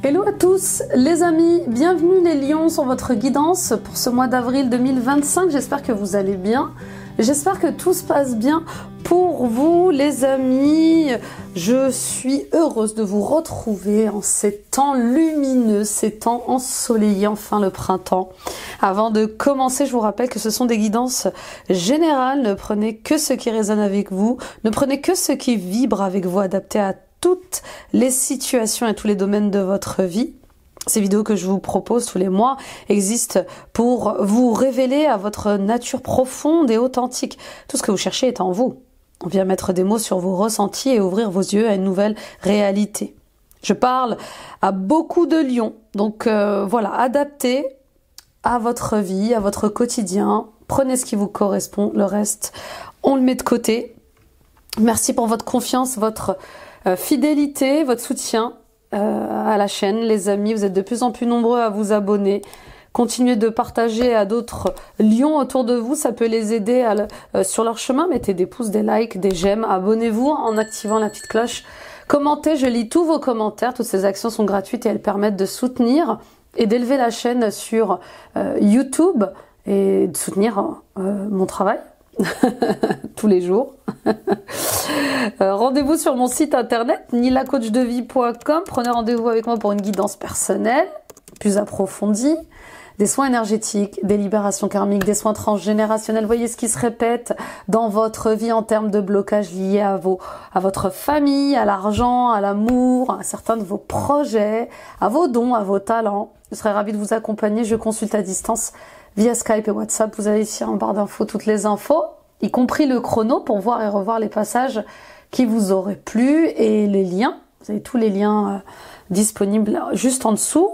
Hello à tous les amis, bienvenue les lions sur votre guidance pour ce mois d'avril 2025. J'espère que vous allez bien, j'espère que tout se passe bien pour vous les amis. Je suis heureuse de vous retrouver en ces temps lumineux, ces temps ensoleillés, enfin le printemps. Avant de commencer, je vous rappelle que ce sont des guidances générales, ne prenez que ce qui résonne avec vous, ne prenez que ce qui vibre avec vous, adapté à toutes les situations et tous les domaines de votre vie. Ces vidéos que je vous propose tous les mois existent pour vous révéler à votre nature profonde et authentique. Tout ce que vous cherchez est en vous. On vient mettre des mots sur vos ressentis et ouvrir vos yeux à une nouvelle réalité. Je parle à beaucoup de lions, donc voilà, adaptez à votre vie, à votre quotidien. Prenez ce qui vous correspond, le reste, on le met de côté. Merci pour votre confiance, votre fidélité, votre soutien à la chaîne, les amis. Vous êtes de plus en plus nombreux à vous abonner. Continuez de partager à d'autres lions autour de vous, ça peut les aider sur leur chemin. Mettez des pouces, des likes, des j'aime, abonnez-vous en activant la petite cloche. Commentez, je lis tous vos commentaires, toutes ces actions sont gratuites et elles permettent de soutenir et d'élever la chaîne sur YouTube et de soutenir mon travail tous les jours. Rendez-vous sur mon site internet nilacoachdevie.com. Prenez rendez-vous avec moi pour une guidance personnelle plus approfondie, des soins énergétiques, des libérations karmiques, des soins transgénérationnels. Voyez ce qui se répète dans votre vie en termes de blocages liés à votre famille, à l'argent, à l'amour, à certains de vos projets, à vos dons, à vos talents. Je serais ravie de vous accompagner. Je consulte à distance via Skype et WhatsApp. Vous avez ici en barre d'infos toutes les infos, y compris le chrono pour voir et revoir les passages qui vous auraient plu et les liens. Vous avez tous les liens disponibles juste en dessous.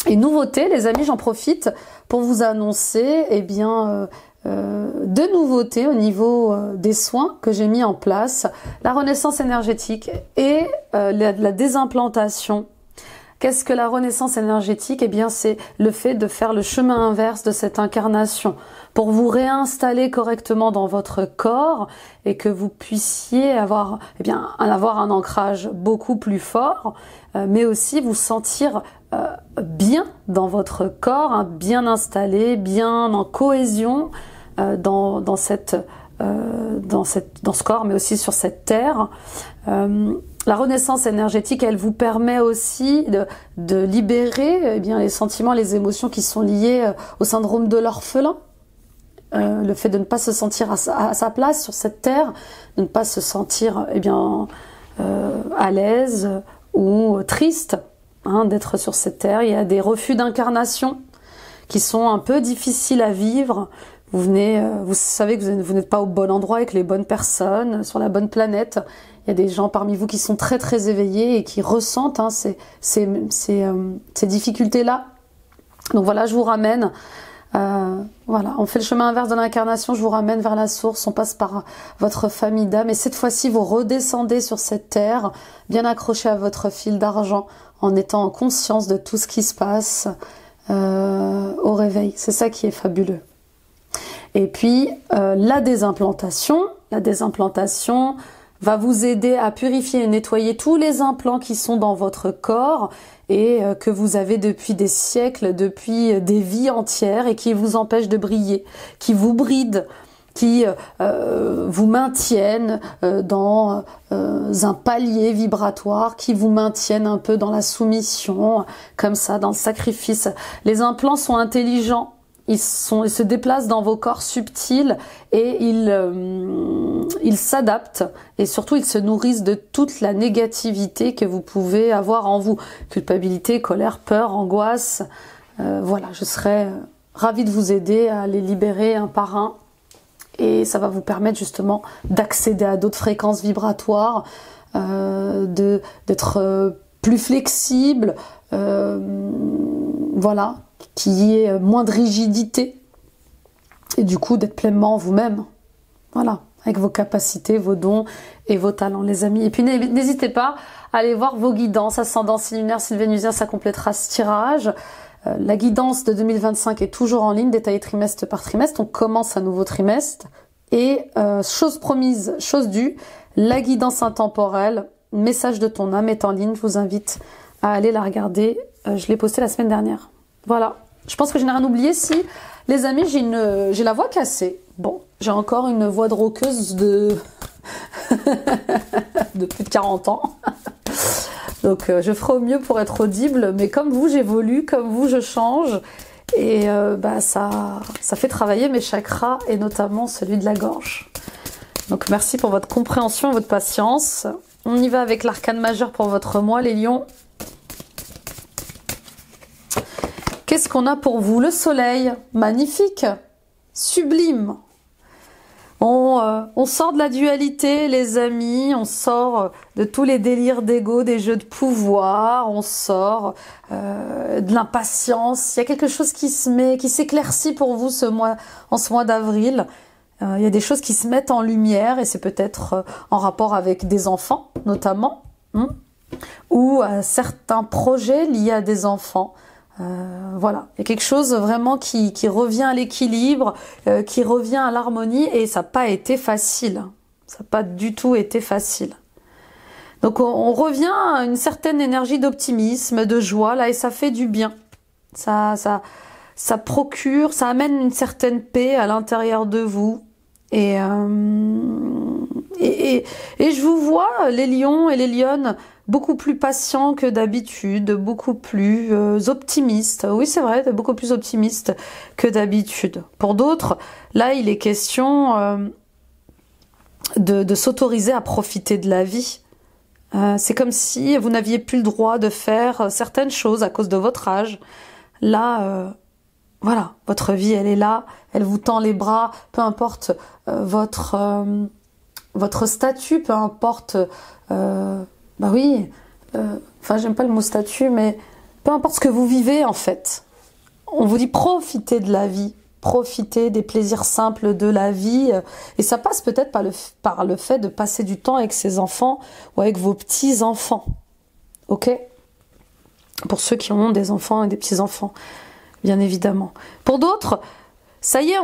Et nouveautés, les amis, j'en profite pour vous annoncer deux nouveautés au niveau des soins que j'ai mis en place. La renaissance énergétique et la désimplantation. Qu'est-ce que la renaissance énergétique? Eh bien, c'est le fait de faire le chemin inverse de cette incarnation pour vous réinstaller correctement dans votre corps et que vous puissiez avoir un ancrage beaucoup plus fort, mais aussi vous sentir bien dans votre corps, hein, bien installé, bien en cohésion dans ce corps, mais aussi sur cette terre. La renaissance énergétique, elle vous permet aussi de libérer les sentiments, les émotions qui sont liées au syndrome de l'orphelin. Le fait de ne pas se sentir à sa place sur cette terre, de ne pas se sentir à l'aise ou triste d'être sur cette terre. Il y a des refus d'incarnation qui sont un peu difficiles à vivre. Vous savez que vous n'êtes pas au bon endroit avec les bonnes personnes, sur la bonne planète. Il y a des gens parmi vous qui sont très très éveillés et qui ressentent ces difficultés-là. Donc voilà, je vous ramène. On fait le chemin inverse de l'incarnation, je vous ramène vers la source, on passe par votre famille d'âme et cette fois-ci vous redescendez sur cette terre, bien accroché à votre fil d'argent, en étant en conscience de tout ce qui se passe au réveil. C'est ça qui est fabuleux. Et puis la désimplantation va vous aider à purifier et nettoyer tous les implants qui sont dans votre corps et que vous avez depuis des siècles, depuis des vies entières et qui vous empêchent de briller, qui vous brident, qui vous maintiennent dans un palier vibratoire, qui vous maintiennent un peu dans la soumission, comme ça, dans le sacrifice. Les implants sont intelligents. Ils se déplacent dans vos corps subtils et ils s'adaptent et surtout ils se nourrissent de toute la négativité que vous pouvez avoir en vous. Culpabilité, colère, peur, angoisse. Voilà, je serais ravie de vous aider à les libérer un par un et ça va vous permettre justement d'accéder à d'autres fréquences vibratoires, d'être plus flexible, voilà, qu'il y ait moins de rigidité et du coup d'être pleinement vous-même, voilà, avec vos capacités, vos dons et vos talents les amis. Et puis n'hésitez pas à aller voir vos guidances, ascendant lunaire, sylvénusien, ça complétera ce tirage. La guidance de 2025 est toujours en ligne, détaillée trimestre par trimestre, on commence un nouveau trimestre et chose promise, chose due, la guidance intemporelle, message de ton âme est en ligne, je vous invite à aller la regarder. Je l'ai postée la semaine dernière. Voilà. Je pense que je n'ai rien oublié. Si, les amis, j'ai la voix cassée. Bon, j'ai encore une voix de rockeuse de de plus de 40 ans. Donc je ferai au mieux pour être audible, mais comme vous, j'évolue, comme vous, je change. Et ça fait travailler mes chakras, et notamment celui de la gorge. Donc merci pour votre compréhension et votre patience. On y va avec l'arcane majeur pour votre mois, les lions. Qu'est-ce qu'on a pour vous? Le soleil, magnifique, sublime. On sort de la dualité, les amis, on sort de tous les délires d'ego, des jeux de pouvoir, on sort de l'impatience. Il y a quelque chose qui s'éclaircit pour vous en ce mois d'avril. Il y a des choses qui se mettent en lumière, et c'est peut-être en rapport avec des enfants, notamment, ou certains projets liés à des enfants. Voilà, il y a quelque chose vraiment qui revient à l'équilibre, qui revient à l'harmonie, et ça n'a pas été facile. Ça n'a pas du tout été facile. Donc on revient à une certaine énergie d'optimisme, de joie, là, et ça fait du bien. Ça procure, ça amène une certaine paix à l'intérieur de vous. Et je vous vois, les lions et les lionnes, beaucoup plus patients que d'habitude, beaucoup plus optimistes. Oui, c'est vrai, beaucoup plus optimistes que d'habitude. Pour d'autres, là, il est question de s'autoriser à profiter de la vie. C'est comme si vous n'aviez plus le droit de faire certaines choses à cause de votre âge. Là, voilà, votre vie, elle est là, elle vous tend les bras, peu importe votre statut, peu importe... j'aime pas le mot statut, mais peu importe ce que vous vivez, en fait. On vous dit profitez de la vie, profitez des plaisirs simples de la vie, et ça passe peut-être par le fait de passer du temps avec ses enfants ou avec vos petits-enfants, ok? Pour ceux qui ont des enfants et des petits-enfants, bien évidemment. Pour d'autres, ça y est,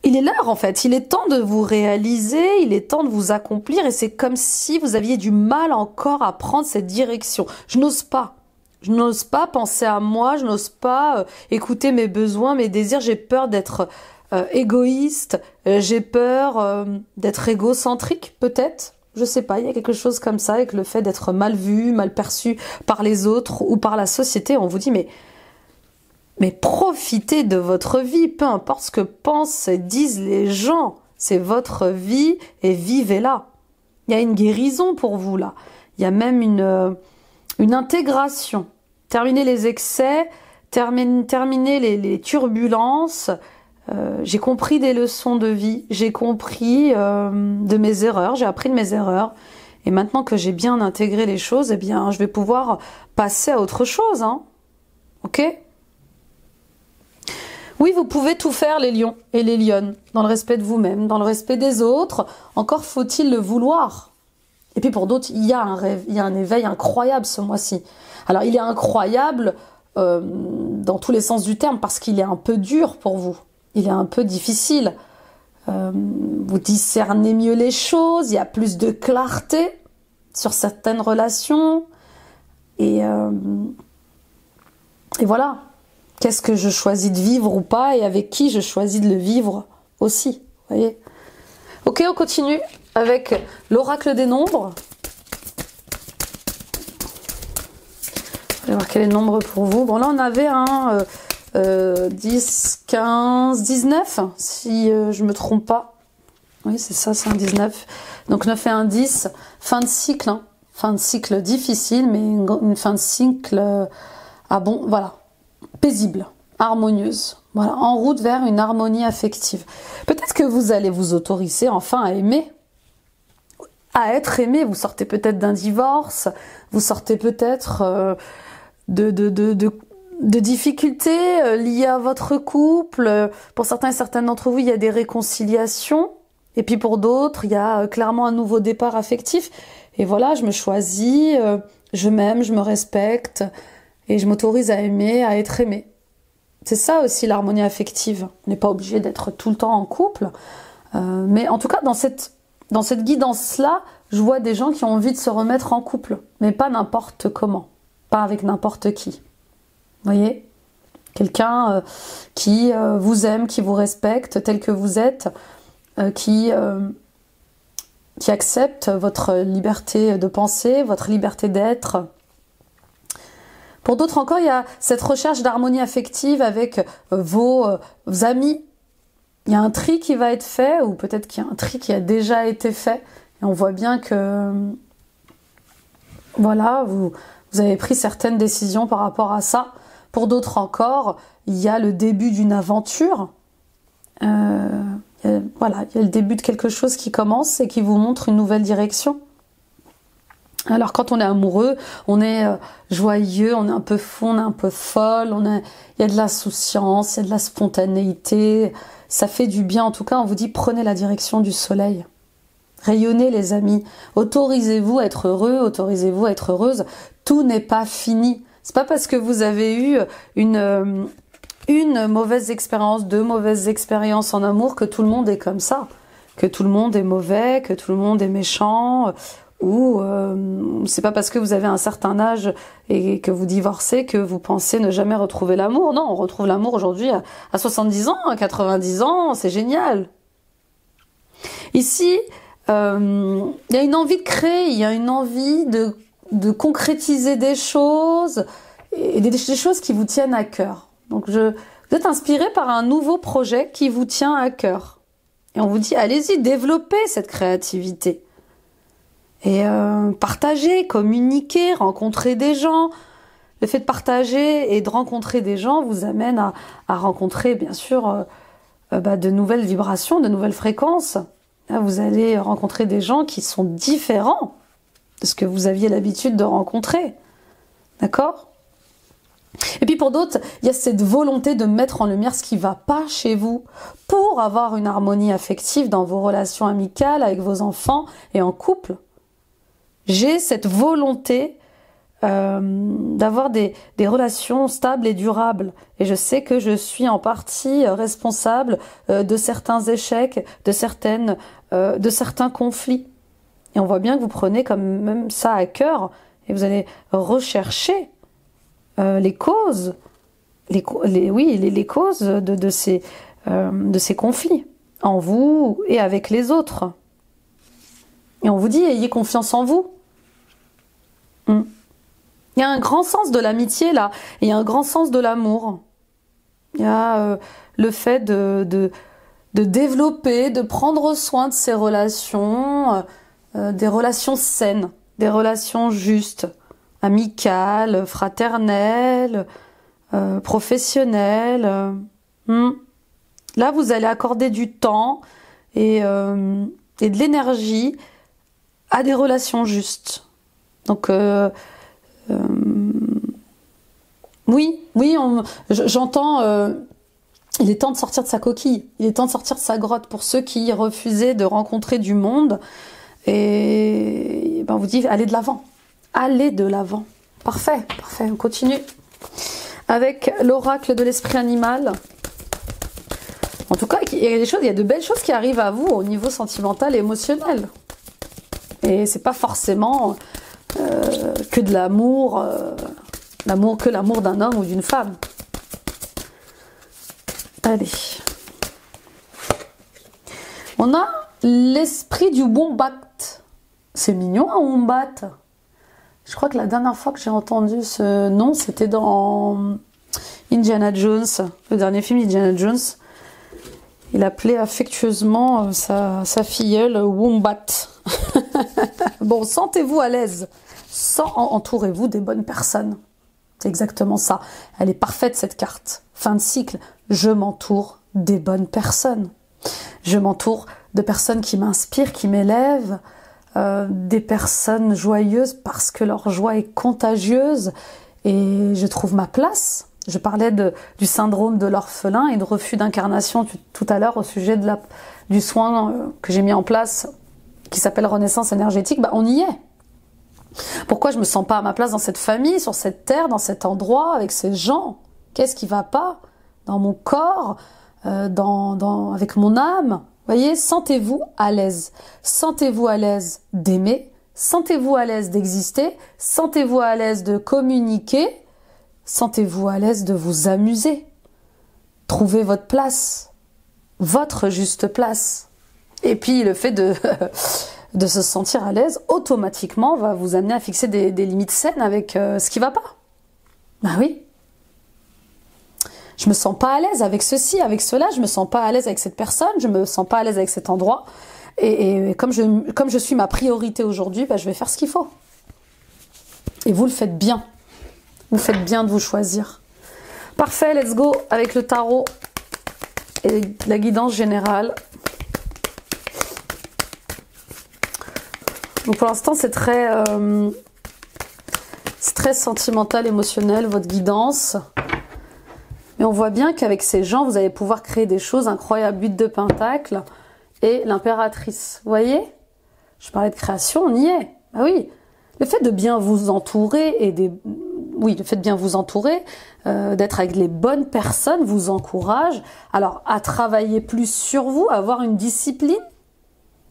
il est l'heure, en fait. Il est temps de vous réaliser, il est temps de vous accomplir, et c'est comme si vous aviez du mal encore à prendre cette direction. Je n'ose pas. Je n'ose pas penser à moi, je n'ose pas écouter mes besoins, mes désirs. J'ai peur d'être égoïste, j'ai peur d'être égocentrique, peut-être. Je sais pas, il y a quelque chose comme ça, avec le fait d'être mal vu, mal perçu par les autres ou par la société. On vous dit, mais profitez de votre vie, peu importe ce que pensent et disent les gens. C'est votre vie et vivez-la. Il y a une guérison pour vous, là. Il y a même une intégration. Terminez les excès, terminez les turbulences. J'ai compris des leçons de vie, j'ai compris de mes erreurs, j'ai appris de mes erreurs. Et maintenant que j'ai bien intégré les choses, eh bien, je vais pouvoir passer à autre chose, hein. Ok ? Oui, vous pouvez tout faire, les lions et les lionnes, dans le respect de vous-même, dans le respect des autres. Encore faut-il le vouloir. Et puis pour d'autres, il y a un rêve, il y a un éveil incroyable ce mois-ci. Alors, il est incroyable dans tous les sens du terme, parce qu'il est un peu dur pour vous. Il est un peu difficile. Vous discernez mieux les choses, il y a plus de clarté sur certaines relations. Et voilà. Qu'est-ce que je choisis de vivre ou pas, et avec qui je choisis de le vivre aussi. Vous voyez ? Ok, on continue avec l'oracle des nombres. Je vais marquer les nombres pour vous. Bon, là, on avait un 10, 15, 19, si je me trompe pas. Oui, c'est ça, c'est un 19. Donc 9 et un 10, fin de cycle. Hein. Fin de cycle difficile, mais une fin de cycle voilà, paisible, harmonieuse. Voilà, en route vers une harmonie affective. Peut-être que vous allez vous autoriser enfin à aimer, à être aimé. Vous sortez peut-être d'un divorce, vous sortez peut-être de difficultés liées à votre couple. Pour certains et certaines d'entre vous, il y a des réconciliations. Et puis pour d'autres, il y a clairement un nouveau départ affectif. Et voilà, je me choisis, je m'aime, je me respecte. Et je m'autorise à aimer, à être aimé. C'est ça aussi l'harmonie affective. On n'est pas obligé d'être tout le temps en couple. Mais en tout cas, dans cette guidance-là, je vois des gens qui ont envie de se remettre en couple, mais pas n'importe comment, pas avec n'importe qui. Vous voyez? Quelqu'un qui vous aime, qui vous respecte tel que vous êtes, qui accepte votre liberté de penser, votre liberté d'être. Pour d'autres encore, il y a cette recherche d'harmonie affective avec vos amis. Il y a un tri qui va être fait, ou peut-être qu'il y a un tri qui a déjà été fait. Et on voit bien que, voilà, vous avez pris certaines décisions par rapport à ça. Pour d'autres encore, il y a le début d'une aventure. Voilà, il y a le début de quelque chose qui commence et qui vous montre une nouvelle direction. Alors quand on est amoureux, on est joyeux, on est un peu fou, on est un peu folle, il y a de l'insouciance, il y a de la spontanéité, ça fait du bien. En tout cas, on vous dit prenez la direction du soleil. Rayonnez les amis, autorisez-vous à être heureux, autorisez-vous à être heureuse. Tout n'est pas fini. C'est pas parce que vous avez eu une mauvaise expérience, 2 mauvaises expériences en amour que tout le monde est comme ça, que tout le monde est mauvais, que tout le monde est méchant. Ou c'est pas parce que vous avez un certain âge et que vous divorcez que vous pensez ne jamais retrouver l'amour. Non, on retrouve l'amour aujourd'hui à 70 ans, à 90 ans, c'est génial. Ici, il y a une envie de créer, il y a une envie de concrétiser des choses, et des choses qui vous tiennent à cœur. Donc vous êtes inspiré par un nouveau projet qui vous tient à cœur. Et on vous dit, allez-y, développez cette créativité. Et partager, communiquer, rencontrer des gens. Le fait de partager et de rencontrer des gens vous amène à rencontrer, bien sûr, de nouvelles vibrations, de nouvelles fréquences. Là, vous allez rencontrer des gens qui sont différents de ce que vous aviez l'habitude de rencontrer. D'accord ? Et puis pour d'autres, il y a cette volonté de mettre en lumière ce qui ne va pas chez vous pour avoir une harmonie affective dans vos relations amicales, avec vos enfants et en couple. J'ai cette volonté d'avoir des relations stables et durables. Et je sais que je suis en partie responsable de certains échecs, de certains conflits. Et on voit bien que vous prenez comme même ça à cœur et vous allez rechercher les causes, les causes de ces conflits en vous et avec les autres. Et on vous dit, ayez confiance en vous. Il y a un grand sens de l'amitié là, et il y a un grand sens de l'amour. Il y a le fait de développer, de prendre soin de ces relations, des relations saines, des relations justes, amicales, fraternelles, professionnelles. Là, vous allez accorder du temps et de l'énergie à des relations justes. Donc, oui, j'entends, il est temps de sortir de sa coquille, il est temps de sortir de sa grotte pour ceux qui refusaient de rencontrer du monde. Et ben, on vous dit, allez de l'avant. Allez de l'avant. Parfait, on continue. Avec l'oracle de l'esprit animal. En tout cas, il y a de belles choses qui arrivent à vous au niveau sentimental et émotionnel. Et c'est pas forcément que de l'amour, que l'amour d'un homme ou d'une femme. Allez. On a l'esprit du wombat. C'est mignon un wombat. Je crois que la dernière fois que j'ai entendu ce nom, c'était dans Indiana Jones, le dernier film Indiana Jones. Il appelait affectueusement sa filleule Wombat. Bon, sentez-vous à l'aise. Entourez-vous des bonnes personnes. C'est exactement ça. Elle est parfaite cette carte. Fin de cycle. Je m'entoure des bonnes personnes. Je m'entoure de personnes qui m'inspirent, qui m'élèvent, des personnes joyeuses parce que leur joie est contagieuse et je trouve ma place. Je parlais du syndrome de l'orphelin et de refus d'incarnation tout à l'heure au sujet du soin que j'ai mis en place qui s'appelle Renaissance énergétique. On y est. Pourquoi je me sens pas à ma place dans cette famille, sur cette terre, dans cet endroit, avec ces gens? Qu'est-ce qui va pas dans mon corps, avec mon âme? Voyez, sentez-vous à l'aise. Sentez-vous à l'aise d'aimer. Sentez-vous à l'aise d'exister. Sentez-vous à l'aise de communiquer. Sentez-vous à l'aise de vous amuser. Trouvez votre place. Votre juste place. Et puis le fait de, de se sentir à l'aise, automatiquement, va vous amener à fixer des limites saines avec ce qui va pas. Ben oui. Je me sens pas à l'aise avec ceci, avec cela, je me sens pas à l'aise avec cette personne, je me sens pas à l'aise avec cet endroit. Et comme je suis ma priorité aujourd'hui, ben je vais faire ce qu'il faut. Et vous le faites bien. Vous faites bien de vous choisir. Parfait, let's go avec le tarot et la guidance générale. Donc pour l'instant, c'est très sentimental, émotionnel, votre guidance. Mais on voit bien qu'avec ces gens, vous allez pouvoir créer des choses incroyables. 8 de Pentacle et l'impératrice. Vous voyez? Je parlais de création, on y est. Ah oui, le fait de bien vous entourer le fait de bien vous entourer, d'être avec les bonnes personnes vous encourage alors à travailler plus sur vous, à avoir une discipline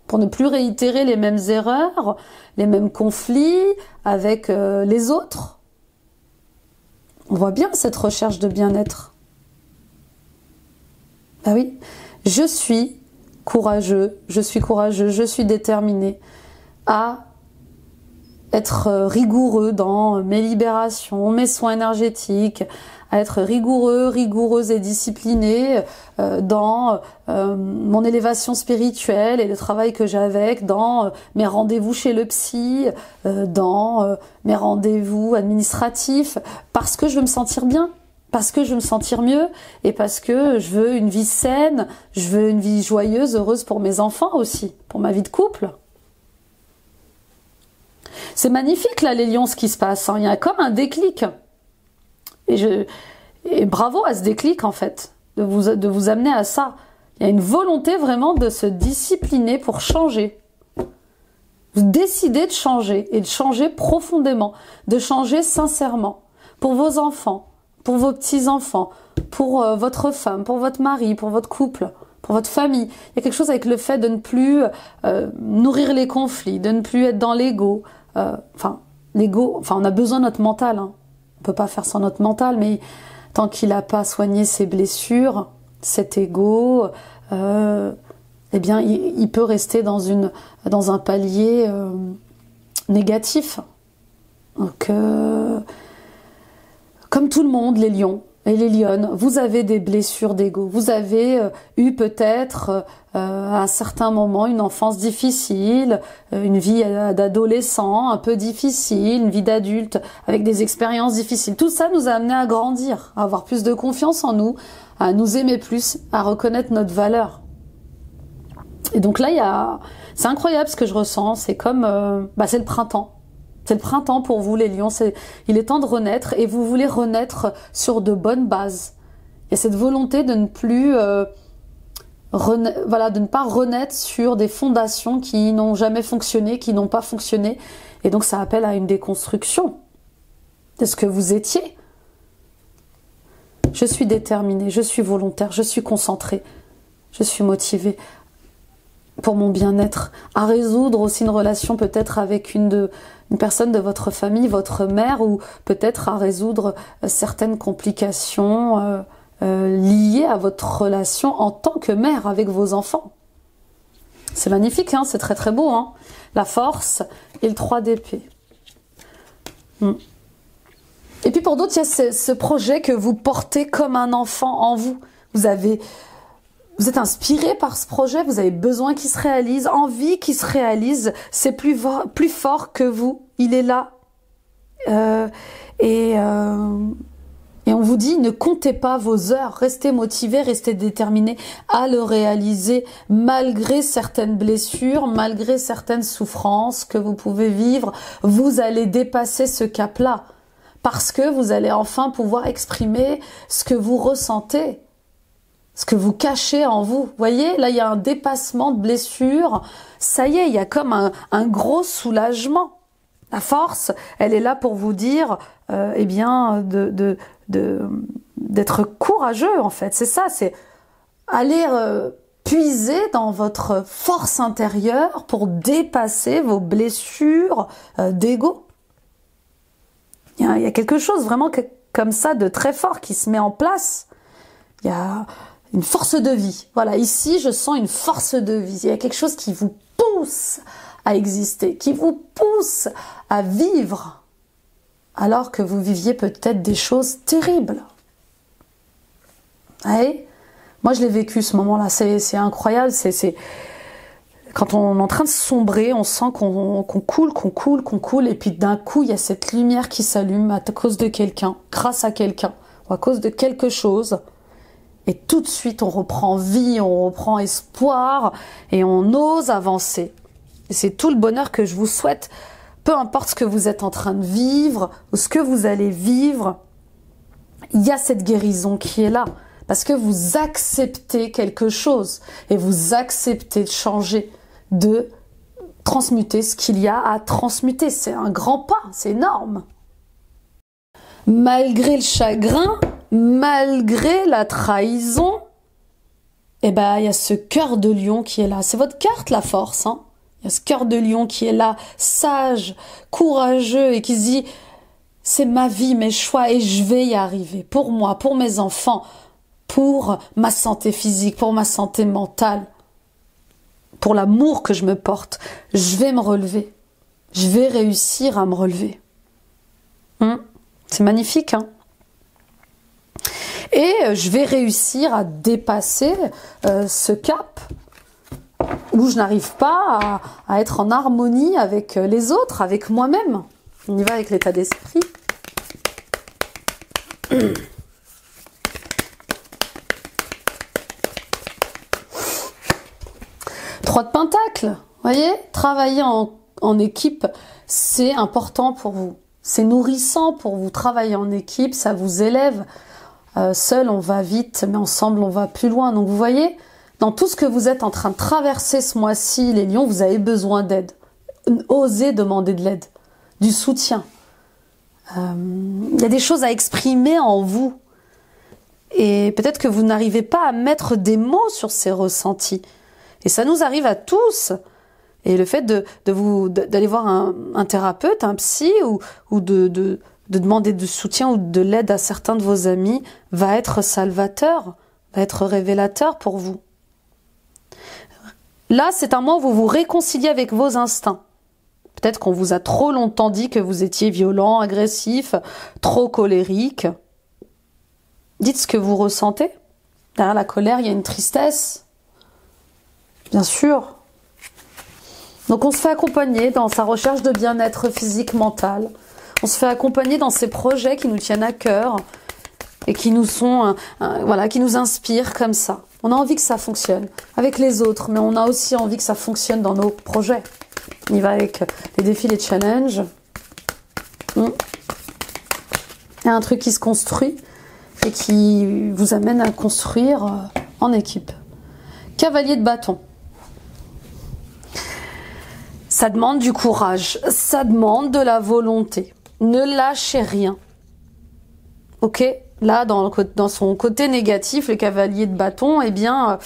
pour ne plus réitérer les mêmes erreurs, les mêmes conflits avec les autres. On voit bien cette recherche de bien-être. Ah oui, je suis courageux, je suis déterminé à être rigoureux dans mes libérations, mes soins énergétiques, à être rigoureuse et disciplinée dans mon élévation spirituelle et le travail que j'ai avec, dans mes rendez-vous chez le psy, dans mes rendez-vous administratifs, parce que je veux me sentir bien, parce que je veux me sentir mieux et parce que je veux une vie saine, je veux une vie joyeuse, heureuse pour mes enfants aussi, pour ma vie de couple. C'est magnifique là les lions ce qui se passe, hein. Il y a comme un déclic. Et bravo à ce déclic en fait, de vous amener à ça. Il y a une volonté vraiment de se discipliner pour changer. Vous décidez de changer et de changer profondément, de changer sincèrement pour vos enfants, pour vos petits-enfants, pour votre femme, pour votre mari, pour votre couple, pour votre famille. Il y a quelque chose avec le fait de ne plus nourrir les conflits, de ne plus être dans l'ego. L'ego, on a besoin de notre mental, hein. On peut pas faire sans notre mental, mais tant qu'il n'a pas soigné ses blessures, cet ego, eh bien, il peut rester dans un palier négatif. Donc, comme tout le monde, les lions et les lionnes, vous avez des blessures d'ego. Vous avez eu peut-être à un certain moment une enfance difficile, une vie d'adolescent un peu difficile, une vie d'adulte avec des expériences difficiles. Tout ça nous a amené à grandir, à avoir plus de confiance en nous, à nous aimer plus, à reconnaître notre valeur. Et donc là, c'est incroyable ce que je ressens. C'est comme, c'est le printemps. C'est le printemps pour vous les lions, il est temps de renaître et vous voulez renaître sur de bonnes bases. Il y a cette volonté de ne plus, de ne pas renaître sur des fondations qui n'ont jamais fonctionné, qui n'ont pas fonctionné. Et donc ça appelle à une déconstruction de ce que vous étiez. Je suis déterminée, je suis volontaire, je suis concentrée, je suis motivée pour mon bien-être, à résoudre aussi une relation peut-être avec une personne de votre famille, votre mère, ou peut-être à résoudre certaines complications liées à votre relation en tant que mère avec vos enfants. C'est magnifique, hein, c'est très très beau, hein. La force et le 3 d'épée. Et puis pour d'autres, il y a ce projet que vous portez comme un enfant en vous. Vous êtes inspiré par ce projet, vous avez besoin qu'il se réalise, envie qu'il se réalise, c'est plus fort que vous, il est là. Et on vous dit, ne comptez pas vos heures, restez motivé, restez déterminé à le réaliser, malgré certaines blessures, malgré certaines souffrances que vous pouvez vivre, vous allez dépasser ce cap-là, parce que vous allez enfin pouvoir exprimer ce que vous ressentez. Ce que vous cachez en vous. Vous voyez, là, il y a un dépassement de blessure. Ça y est, il y a comme un gros soulagement. La force, elle est là pour vous dire, d'être courageux, en fait. C'est ça, c'est aller puiser dans votre force intérieure pour dépasser vos blessures d'ego. Il y a quelque chose vraiment comme ça de très fort qui se met en place. Il y a une force de vie. Voilà, ici, je sens une force de vie. Il y a quelque chose qui vous pousse à exister, qui vous pousse à vivre, alors que vous viviez peut-être des choses terribles. Ouais. Moi, je l'ai vécu ce moment-là. C'est incroyable. C'est quand on est en train de sombrer, on sent qu'on coule, et puis d'un coup, il y a cette lumière qui s'allume à cause de quelqu'un, grâce à quelqu'un, ou à cause de quelque chose. Et tout de suite, on reprend vie, on reprend espoir, et on ose avancer. Et c'est tout le bonheur que je vous souhaite. Peu importe ce que vous êtes en train de vivre, ou ce que vous allez vivre, il y a cette guérison qui est là. Parce que vous acceptez quelque chose, et vous acceptez de changer, de transmuter ce qu'il y a à transmuter. C'est un grand pas, c'est énorme. Malgré le chagrin, malgré la trahison, eh ben, il y a ce cœur de lion qui est là. C'est votre carte, la force, hein. Il y a ce cœur de lion qui est là, sage, courageux, et qui se dit, c'est ma vie, mes choix, et je vais y arriver. Pour moi, pour mes enfants, pour ma santé physique, pour ma santé mentale, pour l'amour que je me porte, je vais me relever. Je vais réussir à me relever. C'est magnifique, hein? Et je vais réussir à dépasser ce cap où je n'arrive pas à être en harmonie avec les autres, avec moi-même. On y va avec l'état d'esprit. 3 de pentacles, voyez, travailler en équipe, c'est important pour vous. C'est nourrissant pour vous. Travailler en équipe, ça vous élève. Seul, on va vite, mais ensemble, on va plus loin. Donc, vous voyez, dans tout ce que vous êtes en train de traverser ce mois-ci, les lions, vous avez besoin d'aide. Osez demander de l'aide, du soutien. Il y a des choses à exprimer en vous. Et peut-être que vous n'arrivez pas à mettre des mots sur ces ressentis. Et ça nous arrive à tous. Et le fait d'aller voir un thérapeute, un psy, ou de demander du soutien ou de l'aide à certains de vos amis va être salvateur, va être révélateur pour vous. Là, c'est un moment où vous vous réconciliez avec vos instincts. Peut-être qu'on vous a trop longtemps dit que vous étiez violent, agressif, trop colérique. Dites ce que vous ressentez. Derrière la colère, il y a une tristesse. Bien sûr. Donc on se fait accompagner dans sa recherche de bien-être physique, mental. On se fait accompagner dans ces projets qui nous tiennent à cœur et qui nous sont, voilà, qui nous inspirent comme ça. On a envie que ça fonctionne avec les autres, mais on a aussi envie que ça fonctionne dans nos projets. On y va avec les défis, les challenges. Il y a un truc qui se construit et qui vous amène à construire en équipe. Cavalier de bâton. Ça demande du courage, ça demande de la volonté. Ne lâchez rien. Ok? Là, dans son côté négatif, le cavalier de bâton, eh bien,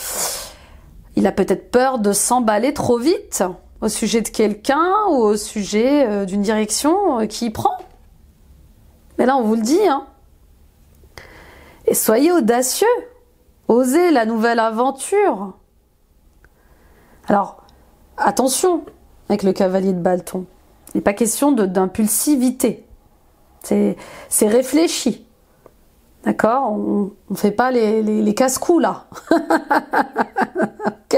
il a peut-être peur de s'emballer trop vite au sujet de quelqu'un ou au sujet d'une direction qu'il prend. Mais là, on vous le dit, hein. Et soyez audacieux. Osez la nouvelle aventure. Alors, attention avec le cavalier de bâton. Il n'est pas question d'impulsivité. C'est réfléchi. D'accord? On ne fait pas les casse-coups, là. Ok?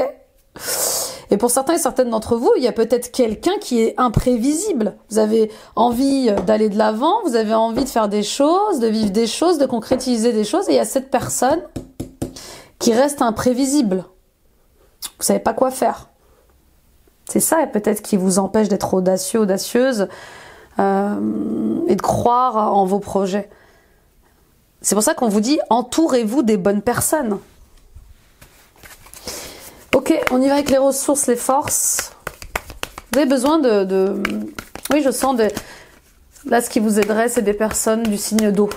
Et pour certains et certaines d'entre vous, il y a peut-être quelqu'un qui est imprévisible. Vous avez envie d'aller de l'avant, vous avez envie de faire des choses, de vivre des choses, de concrétiser des choses, et il y a cette personne qui reste imprévisible. Vous ne savez pas quoi faire. C'est ça, peut-être, qui vous empêche d'être audacieux, audacieuse, et de croire en vos projets. C'est pour ça qu'on vous dit, entourez-vous des bonnes personnes. Ok, on y va avec les ressources, les forces. Vous avez besoin de... Oui, je sens là, ce qui vous aiderait, c'est des personnes du signe d'eau.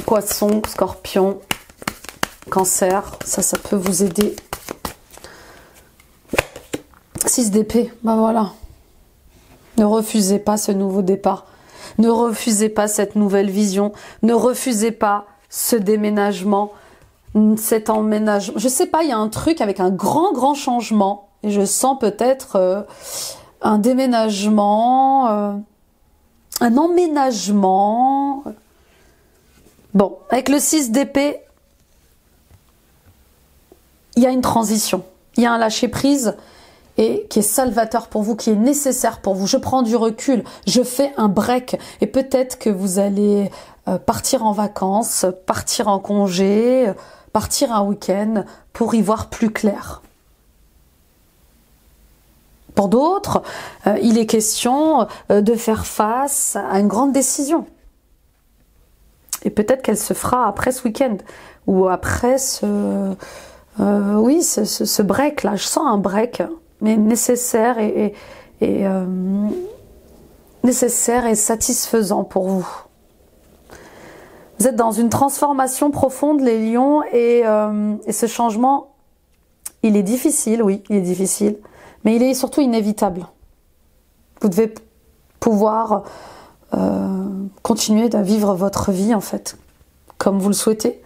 Poisson, scorpion, Cancer, ça peut vous aider. 6 d'épée, ben voilà. Ne refusez pas ce nouveau départ. Ne refusez pas cette nouvelle vision. Ne refusez pas ce déménagement, cet emménagement. Je sais pas, il y a un truc avec un grand changement. Et je sens peut-être un déménagement, un emménagement. Bon, avec le 6 d'épée, il y a une transition. Il y a un lâcher-prise et qui est salvateur pour vous, qui est nécessaire pour vous. Je prends du recul, je fais un break. Et peut-être que vous allez partir en vacances, partir en congé, partir un week-end pour y voir plus clair. Pour d'autres, il est question de faire face à une grande décision. Et peut-être qu'elle se fera après ce week-end ou après ce break là. Je sens un break, mais nécessaire nécessaire et satisfaisant pour vous. Vous êtes dans une transformation profonde, les lions, et ce changement, il est difficile, oui, il est difficile, mais il est surtout inévitable. Vous devez pouvoir continuer à vivre votre vie, en fait, comme vous le souhaitez,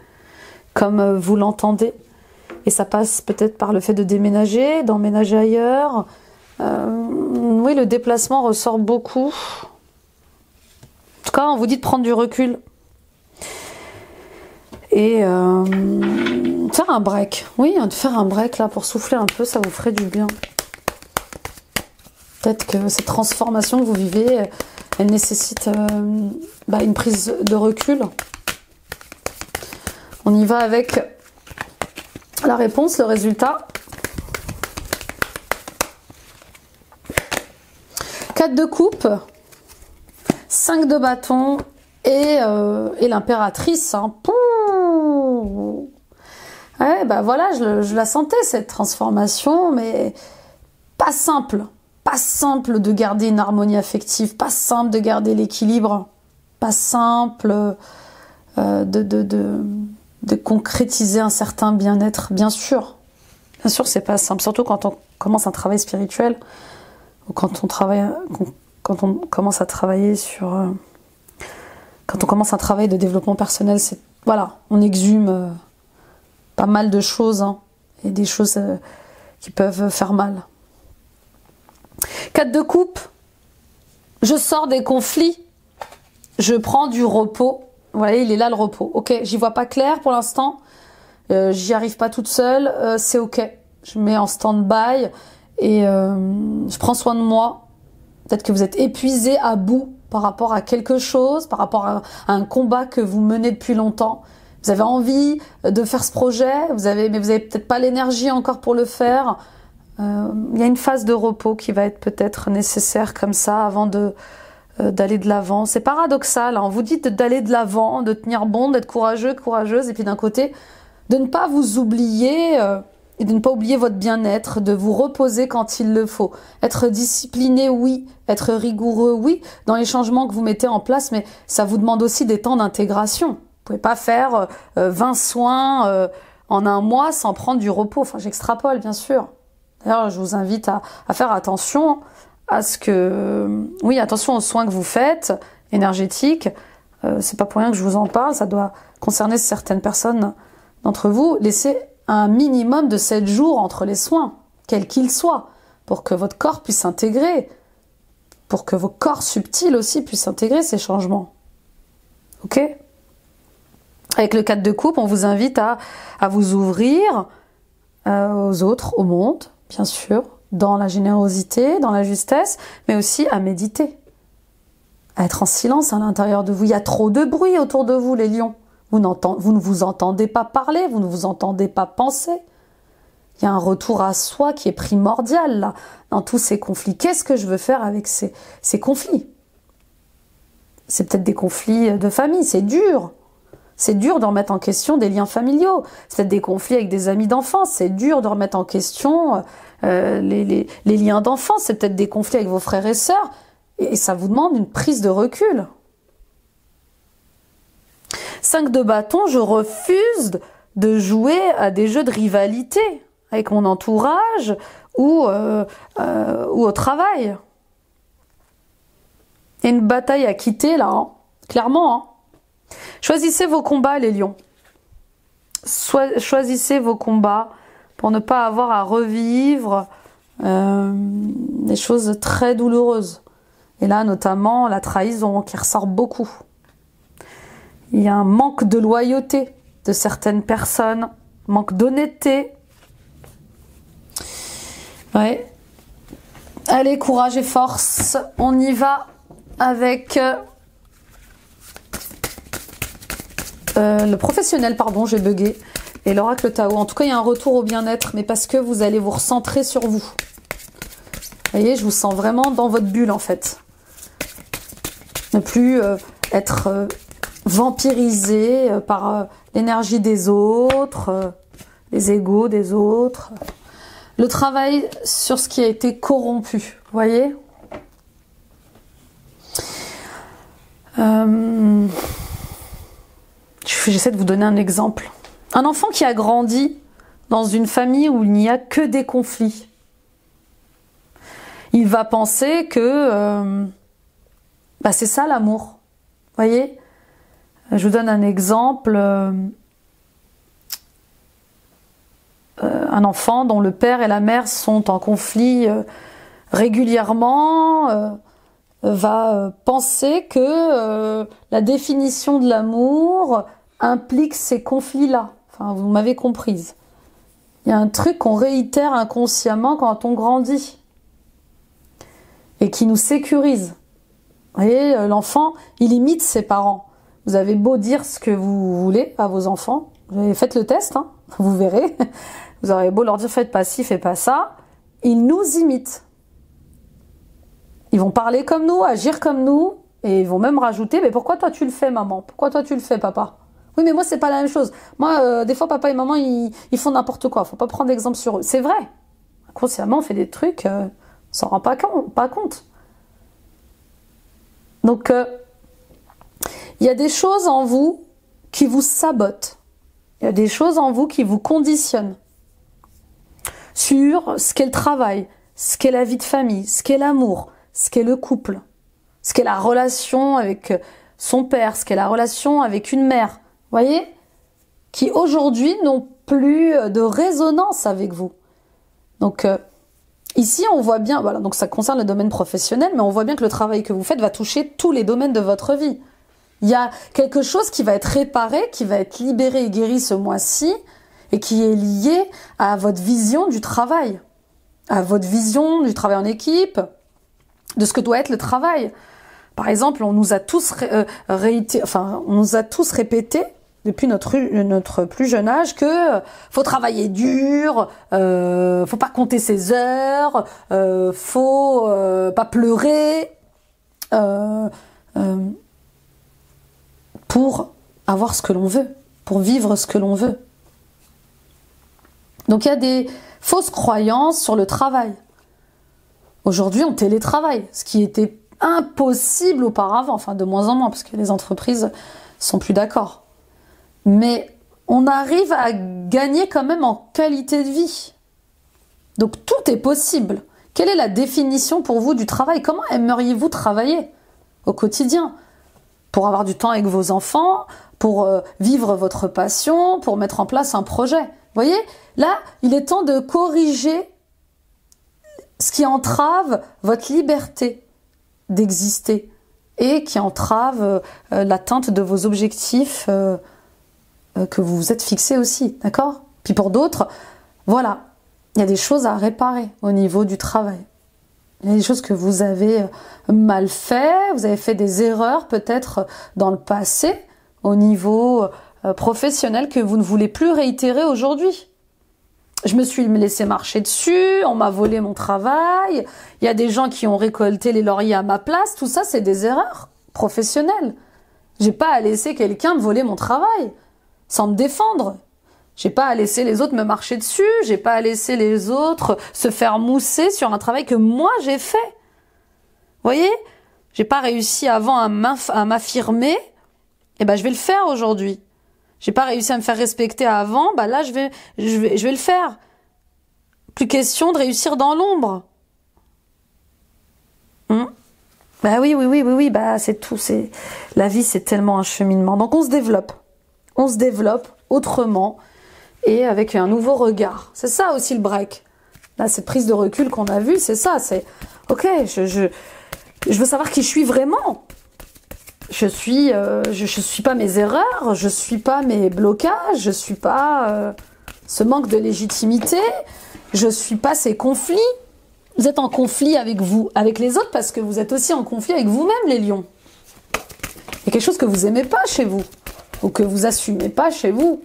comme vous l'entendez. Et ça passe peut-être par le fait de déménager, d'emménager ailleurs. Oui, le déplacement ressort beaucoup. En tout cas, on vous dit de prendre du recul. Et faire un break. Oui, de faire un break là pour souffler un peu, ça vous ferait du bien. Peut-être que cette transformation que vous vivez, elle nécessite une prise de recul. On y va avec la réponse, le résultat. 4 de coupe, 5 de bâton et l'impératrice. Hein. Ouais, bah voilà, je la sentais cette transformation, mais pas simple. Pas simple de garder une harmonie affective, pas simple de garder l'équilibre, pas simple de concrétiser un certain bien-être. Bien sûr, c'est pas simple, surtout quand on commence un travail spirituel ou quand on commence à travailler sur, quand on commence un travail de développement personnel. C'est voilà, on exhume pas mal de choses, hein, et des choses qui peuvent faire mal. 4 de coupe, je sors des conflits, je prends du repos. Vous voyez, il est là le repos. Ok, j'y vois pas clair pour l'instant, j'y arrive pas toute seule, c'est ok. Je mets en stand-by et je prends soin de moi. Peut-être que vous êtes épuisé, à bout par rapport à quelque chose, par rapport à un combat que vous menez depuis longtemps. Vous avez envie de faire ce projet, mais vous avez peut-être pas l'énergie encore pour le faire. Il y a une phase de repos qui va être peut-être nécessaire comme ça avant d'aller de l'avant. C'est paradoxal, hein. On vous dit d'aller de l'avant, de tenir bon, d'être courageux, courageuse, et puis d'un côté, de ne pas vous oublier et de ne pas oublier votre bien-être, de vous reposer quand il le faut. Être discipliné, oui. Être rigoureux, oui, dans les changements que vous mettez en place, mais ça vous demande aussi des temps d'intégration. Vous pouvez pas faire 20 soins en un mois sans prendre du repos. Enfin, j'extrapole, bien sûr. D'ailleurs, je vous invite à faire attention à ce que... Oui, attention aux soins que vous faites, énergétiques. C'est pas pour rien que je vous en parle, ça doit concerner certaines personnes d'entre vous. Laissez un minimum de 7 jours entre les soins, quels qu'ils soient, pour que votre corps puisse intégrer, pour que vos corps subtils aussi puissent intégrer ces changements. Ok ? Avec le 4 de coupe, on vous invite à vous ouvrir aux autres, au monde, bien sûr, dans la générosité, dans la justesse, mais aussi à méditer, à être en silence à l'intérieur de vous. Il y a trop de bruit autour de vous, les lions. Vous ne vous entendez pas parler, vous ne vous entendez pas penser. Il y a un retour à soi qui est primordial, là, dans tous ces conflits. Qu'est-ce que je veux faire avec ces conflits? C'est peut-être des conflits de famille, c'est dur. C'est dur de remettre en question des liens familiaux. C'est peut-être des conflits avec des amis d'enfance. C'est dur de remettre en question les liens d'enfance. C'est peut-être des conflits avec vos frères et sœurs. Et ça vous demande une prise de recul. 5 de bâton, je refuse de jouer à des jeux de rivalité avec mon entourage ou au travail. Il y a une bataille à quitter là, hein, clairement. Hein. Choisissez vos combats, les lions. Choisissez vos combats pour ne pas avoir à revivre des choses très douloureuses. Et là, notamment, la trahison qui ressort beaucoup. Il y a un manque de loyauté de certaines personnes, manque d'honnêteté. Ouais. Allez, courage et force, on y va avec le professionnel, pardon, j'ai bugué, et l'oracle Tao. En tout cas, il y a un retour au bien-être, mais parce que vous allez vous recentrer sur vous. Vous voyez, je vous sens vraiment dans votre bulle, en fait. Ne plus être vampirisé par l'énergie des autres, les égos des autres. Le travail sur ce qui a été corrompu, vous voyez ? J'essaie de vous donner un exemple. Un enfant qui a grandi dans une famille où il n'y a que des conflits. Il va penser que c'est ça l'amour. Vous voyez ? Je vous donne un exemple. Un enfant dont le père et la mère sont en conflit régulièrement va penser que la définition de l'amour implique ces conflits-là. Enfin, vous m'avez comprise. Il y a un truc qu'on réitère inconsciemment quand on grandit et qui nous sécurise. Vous voyez, l'enfant, il imite ses parents. Vous avez beau dire ce que vous voulez à vos enfants, faites le test, hein, vous verrez. Vous aurez beau leur dire faites pas ci, faites pas ça, ils nous imitent. Ils vont parler comme nous, agir comme nous, et ils vont même rajouter mais pourquoi toi tu le fais maman? Pourquoi toi tu le fais papa? Oui mais moi c'est pas la même chose. Moi des fois papa et maman ils font n'importe quoi, faut pas prendre d'exemple sur eux. C'est vrai. Inconsciemment on fait des trucs, on s'en rend pas compte. Donc il y a des choses en vous qui vous sabotent. Il y a des choses en vous qui vous conditionnent sur ce qu'est le travail, ce qu'est la vie de famille, ce qu'est l'amour, ce qu'est le couple, ce qu'est la relation avec son père, ce qu'est la relation avec une mère, vous voyez, qui aujourd'hui n'ont plus de résonance avec vous. Donc ici on voit bien, voilà, donc ça concerne le domaine professionnel, mais on voit bien que le travail que vous faites va toucher tous les domaines de votre vie. Il y a quelque chose qui va être réparé, qui va être libéré et guéri ce mois-ci, et qui est lié à votre vision du travail, à votre vision du travail en équipe, de ce que doit être le travail. Par exemple, on nous a tous répété depuis notre plus jeune âge que faut travailler dur, faut pas compter ses heures, faut pas pleurer pour avoir ce que l'on veut, pour vivre ce que l'on veut. Donc il y a des fausses croyances sur le travail. Aujourd'hui, on télétravaille, ce qui était impossible auparavant, enfin de moins en moins, parce que les entreprises sont plus d'accord. Mais on arrive à gagner quand même en qualité de vie. Donc tout est possible. Quelle est la définition pour vous du travail? Comment aimeriez-vous travailler au quotidien? Pour avoir du temps avec vos enfants, pour vivre votre passion, pour mettre en place un projet. Vous voyez, là, il est temps de corriger ce qui entrave votre liberté d'exister et qui entrave l'atteinte de vos objectifs que vous vous êtes fixés aussi, d'accord? Puis pour d'autres, voilà, il y a des choses à réparer au niveau du travail. Il y a des choses que vous avez mal fait, vous avez fait des erreurs peut-être dans le passé au niveau professionnel que vous ne voulez plus réitérer aujourd'hui. Je me suis laissé marcher dessus, on m'a volé mon travail, il y a des gens qui ont récolté les lauriers à ma place, tout ça c'est des erreurs professionnelles. J'ai pas à laisser quelqu'un me voler mon travail sans me défendre. J'ai pas à laisser les autres me marcher dessus, j'ai pas à laisser les autres se faire mousser sur un travail que moi j'ai fait. Vous voyez, j'ai pas réussi avant à m'affirmer, et ben je vais le faire aujourd'hui. J'ai pas réussi à me faire respecter avant, bah là je vais le faire. Plus question de réussir dans l'ombre. Bah oui, bah c'est tout. La vie, c'est tellement un cheminement. Donc on se développe autrement et avec un nouveau regard. C'est ça aussi le break. Là, cette prise de recul qu'on a vue, c'est ça. C'est ok, je veux savoir qui je suis vraiment. Je suis pas mes erreurs, je suis pas mes blocages, je suis pas ce manque de légitimité, je suis pas ces conflits. Vous êtes en conflit avec vous, avec les autres, parce que vous êtes aussi en conflit avec vous-même, les lions. Il y a quelque chose que vous aimez pas chez vous, ou que vous assumez pas chez vous.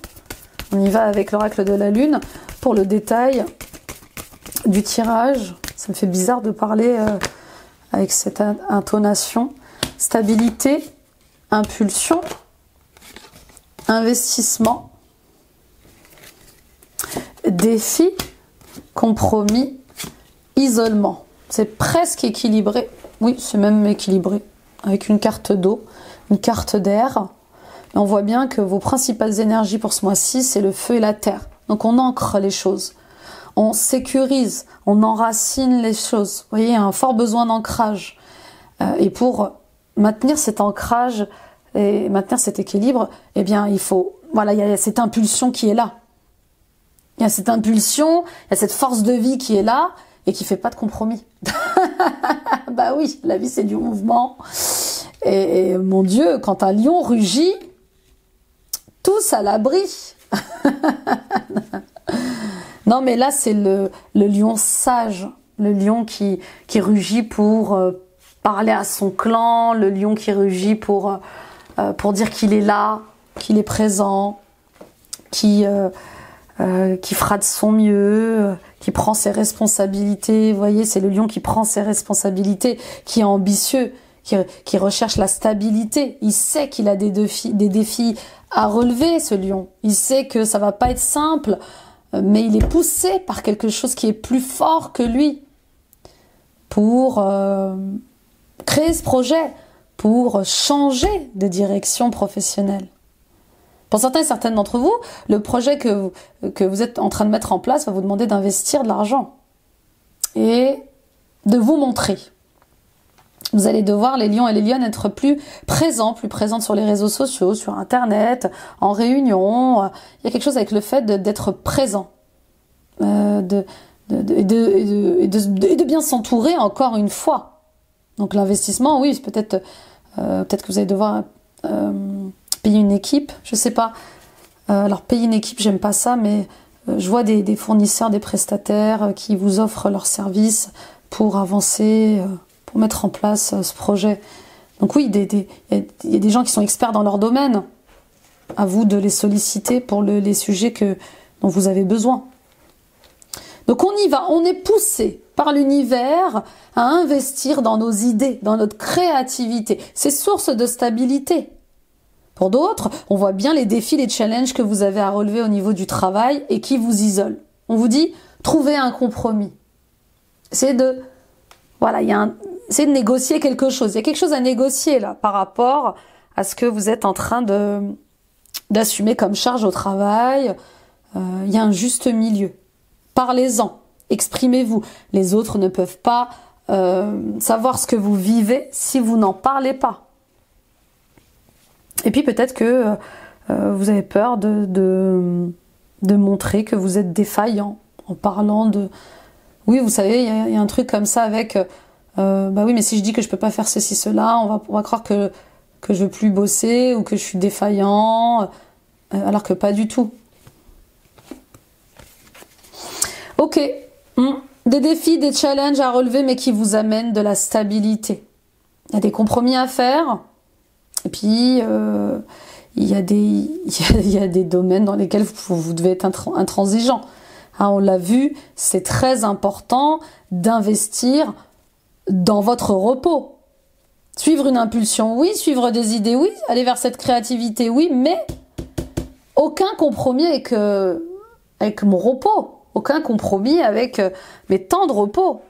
On y va avec l'oracle de la lune pour le détail du tirage. Ça me fait bizarre de parler avec cette intonation. Stabilité, impulsion, investissement, défi, compromis, isolement. C'est presque équilibré. Oui, c'est même équilibré. Avec une carte d'eau, une carte d'air. Et on voit bien que vos principales énergies pour ce mois-ci, c'est le feu et la terre. Donc on ancre les choses. On sécurise, on enracine les choses. Vous voyez, il y a un fort besoin d'ancrage. Et pour maintenir cet ancrage et maintenir cet équilibre, eh bien, il faut... Voilà, il y a cette impulsion qui est là. Il y a cette impulsion, il y a cette force de vie qui est là et qui fait pas de compromis. Bah oui, la vie, c'est du mouvement. Et mon Dieu, quand un lion rugit, tous à l'abri. Non, mais là, c'est le lion sage, le lion qui rugit pour parler à son clan, le lion qui rugit pour dire qu'il est là, qu'il est présent, qui fera de son mieux, qui prend ses responsabilités. Vous voyez, c'est le lion qui prend ses responsabilités, qui est ambitieux, qui recherche la stabilité. Il sait qu'il a des défis à relever, ce lion. Il sait que ça va pas être simple, mais il est poussé par quelque chose qui est plus fort que lui pour créer ce projet, pour changer de direction professionnelle. Pour certains et certaines d'entre vous, le projet que vous êtes en train de mettre en place va vous demander d'investir de l'argent et de vous montrer. Vous allez devoir, les lions et les lionnes, être plus présentes sur les réseaux sociaux, sur Internet, en réunion. Il y a quelque chose avec le fait d'être présent, et de bien s'entourer encore une fois. Donc l'investissement, oui, peut-être que vous allez devoir payer une équipe, je sais pas. Alors payer une équipe, j'aime pas ça, mais je vois des fournisseurs, des prestataires qui vous offrent leurs services pour avancer, pour mettre en place ce projet. Donc oui, il y a des gens qui sont experts dans leur domaine. À vous de les solliciter pour les sujets dont vous avez besoin. Donc on y va, on est poussé par l'univers à investir dans nos idées, dans notre créativité. C'est source de stabilité. Pour d'autres, on voit bien les défis, les challenges que vous avez à relever au niveau du travail et qui vous isolent. On vous dit, trouvez un compromis. Essayez de négocier quelque chose. Il y a quelque chose à négocier là par rapport à ce que vous êtes en train d'assumer comme charge au travail. Il y a un juste milieu. Parlez-en, exprimez-vous. Les autres ne peuvent pas savoir ce que vous vivez si vous n'en parlez pas. Et puis peut-être que vous avez peur de montrer que vous êtes défaillant en parlant de... Oui, vous savez, il y a un truc comme ça avec... bah oui, mais si je dis que je peux pas faire ceci, cela, on va croire que je veux plus bosser ou que je suis défaillant, alors que pas du tout. Ok, des défis, des challenges à relever, mais qui vous amènent de la stabilité. Il y a des compromis à faire, et puis il y a des domaines dans lesquels vous devez être intransigeant. Hein, on l'a vu, c'est très important d'investir dans votre repos. Suivre une impulsion, oui. Suivre des idées, oui. Aller vers cette créativité, oui. Mais aucun compromis avec mon repos. Aucun compromis avec mes temps de repos.